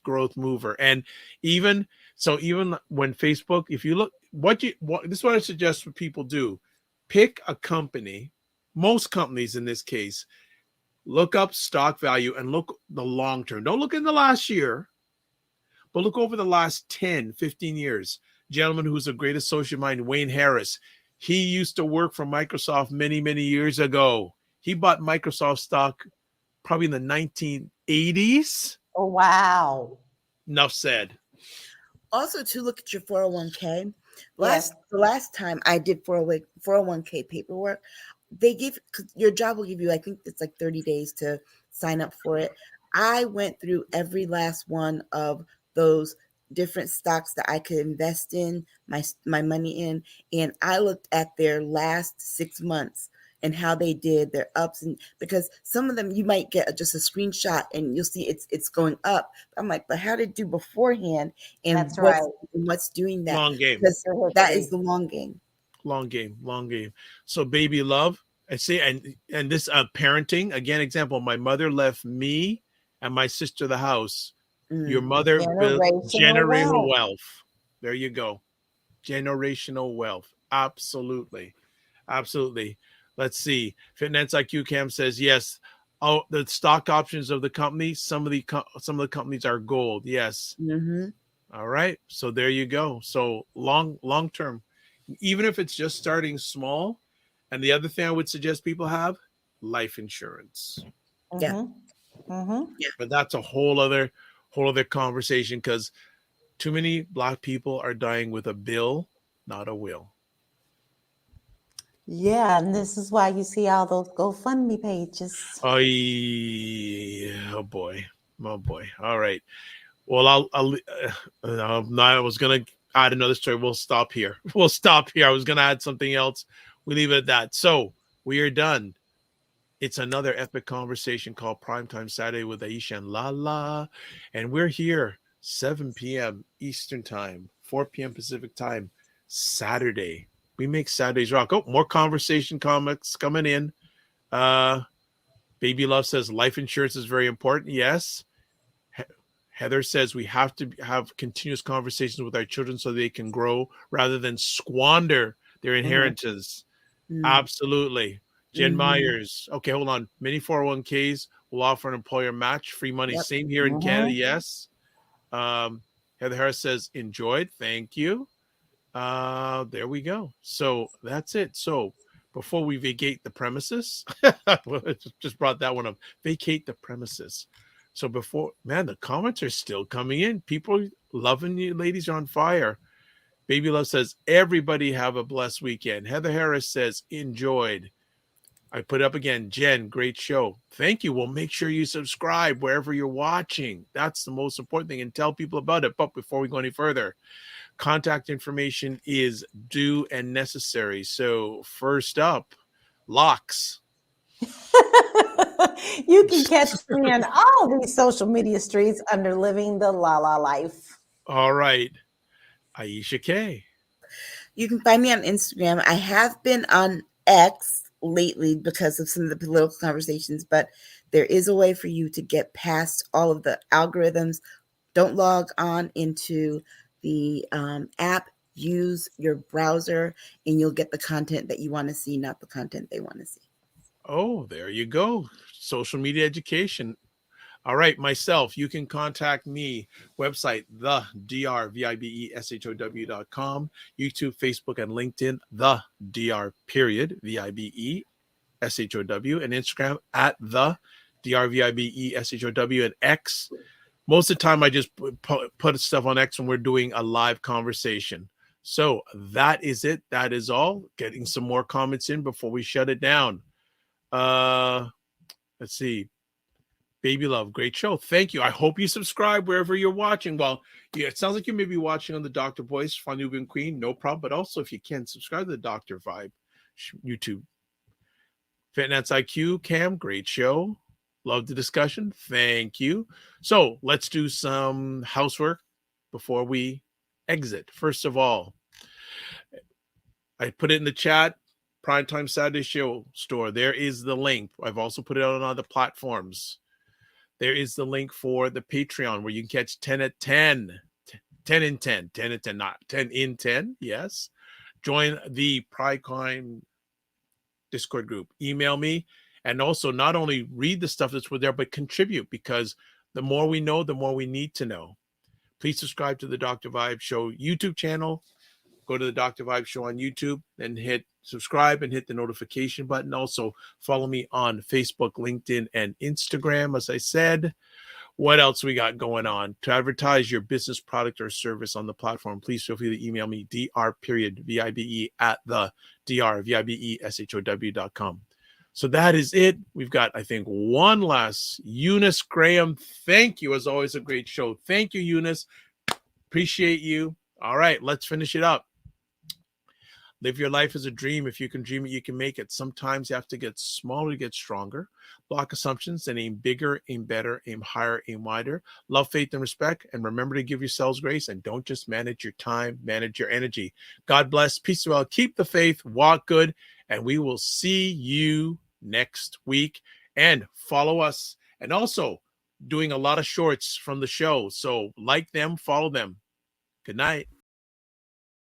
growth mover. And even when Facebook, if you look, this is what I suggest for people do. Pick a company, most companies in this case, look up stock value and look the long term. Don't look in the last year, but look over the last 10, 15 years. Gentleman who's a great associate of mine, Wayne Harris, he used to work for Microsoft many, many years ago. He bought Microsoft stock probably in the 1980s. Oh, wow. Enough said. Also, to look at your 401k. The last time I did 401k paperwork, your job will give you, I think it's like 30 days to sign up for it. I went through every last one of those different stocks that I could invest in my money in, and I looked at their last 6 months. and how they did their ups, and because some of them you might get just a screenshot and you'll see it's going up. I'm like, but how did it do beforehand? And That's what's doing that? Long game. Because that is the long game. Long game. So baby love, I see, and this parenting again example. My mother left me and my sister the house. Your mother built generational wealth. There you go. Generational wealth. Absolutely. Let's see. Finance IQ Cam says yes. Oh, the stock options of the company. Some of the companies are gold. Yes. Mm-hmm. All right. So there you go. So long term, even if it's just starting small. And the other thing I would suggest people have life insurance. Yeah. Mm-hmm. Yeah. But that's a whole other conversation, because too many Black people are dying with a bill, not a will. Yeah, and this is why you see all those GoFundMe pages. Oh, yeah. Oh boy. All right. Well, I was gonna add another story. We'll stop here. I was gonna add something else. We leave it at that. So we are done. It's another epic conversation called Primetime Saturday with Aisha and LaLa, and we're here 7 p.m. Eastern Time, 4 p.m. Pacific Time, Saturday. We make Saturdays rock. Oh, more conversation comics coming in. Baby Love says life insurance is very important. Yes. Heather says we have to have continuous conversations with our children so they can grow rather than squander their inheritance. Mm-hmm. Absolutely. Jen Myers. Okay, hold on. Many 401ks will offer an employer match, free money. Yep. Same here in Canada. Yes. Heather Harris says enjoyed. Thank you. There we go. So that's it. So before we vacate the premises, just brought that one up. Vacate the premises. So the comments are still coming in. People loving you, ladies are on fire. Baby Love says, everybody have a blessed weekend. Heather Harris says, enjoyed. I put up again, Jen, great show. Thank you. Well, make sure you subscribe wherever you're watching. That's the most important thing, and tell people about it. But before we go any further, contact information is due and necessary. So first up, locks. You can catch me on all these social media streets under Living the LaLa Life. All right. Aisha K. You can find me on Instagram. I have been on X lately because of some of the political conversations, but there is a way for you to get past all of the algorithms. Don't log on into the app. Use your browser and you'll get the content that you want to see, not the content they want to see. Oh, there you go. Social media education. All right, myself, you can contact me, website, thedrvibeshow.com, YouTube, Facebook, and LinkedIn, thedr_vibeshow, and Instagram at thedrvibeshow, and X. Most of the time, I just put stuff on X when we're doing a live conversation. So that is it. That is all. Getting some more comments in before we shut it down. Let's see. Baby Love, great show. Thank you. I hope you subscribe wherever you're watching. Well, yeah, it sounds like you may be watching on the Dr. Boyce, Fanubian Queen, no problem. But also, if you can, subscribe to the Dr. Vibe YouTube. Finance IQ, Cam, great show. Love the discussion. Thank you. So let's do some housework before we exit. First of all, I put it in the chat. Primetime Saturday Show store. There is the link. I've also put it out on other platforms. There is the link for the Patreon where you can catch 10 at 10. 10 in 10. 10 at 10, not 10 in 10. Yes. Join the Primetime Discord group. Email me. And also not only read the stuff that's there, but contribute, because the more we know, the more we need to know. Please subscribe to the Dr. Vibe Show YouTube channel. Go to the Dr. Vibe Show on YouTube and hit subscribe and hit the notification button. Also, follow me on Facebook, LinkedIn, and Instagram, as I said. What else we got going on? To advertise your business, product, or service on the platform, please feel free to email me, dr.vibe at the drvibeshow.com. So that is it. We've got, I think, one last. Eunice Graham, thank you. As always, a great show. Thank you, Eunice. Appreciate you. All right, let's finish it up. Live your life as a dream. If you can dream it, you can make it. Sometimes you have to get smaller to get stronger. Block assumptions and aim bigger, aim better, aim higher, aim wider. Love, faith, and respect. And remember to give yourselves grace. And don't just manage your time, manage your energy. God bless. Peace well. Keep the faith. Walk good. And we will see you next week. And follow us. And also doing a lot of shorts from the show. So like them, follow them. Good night.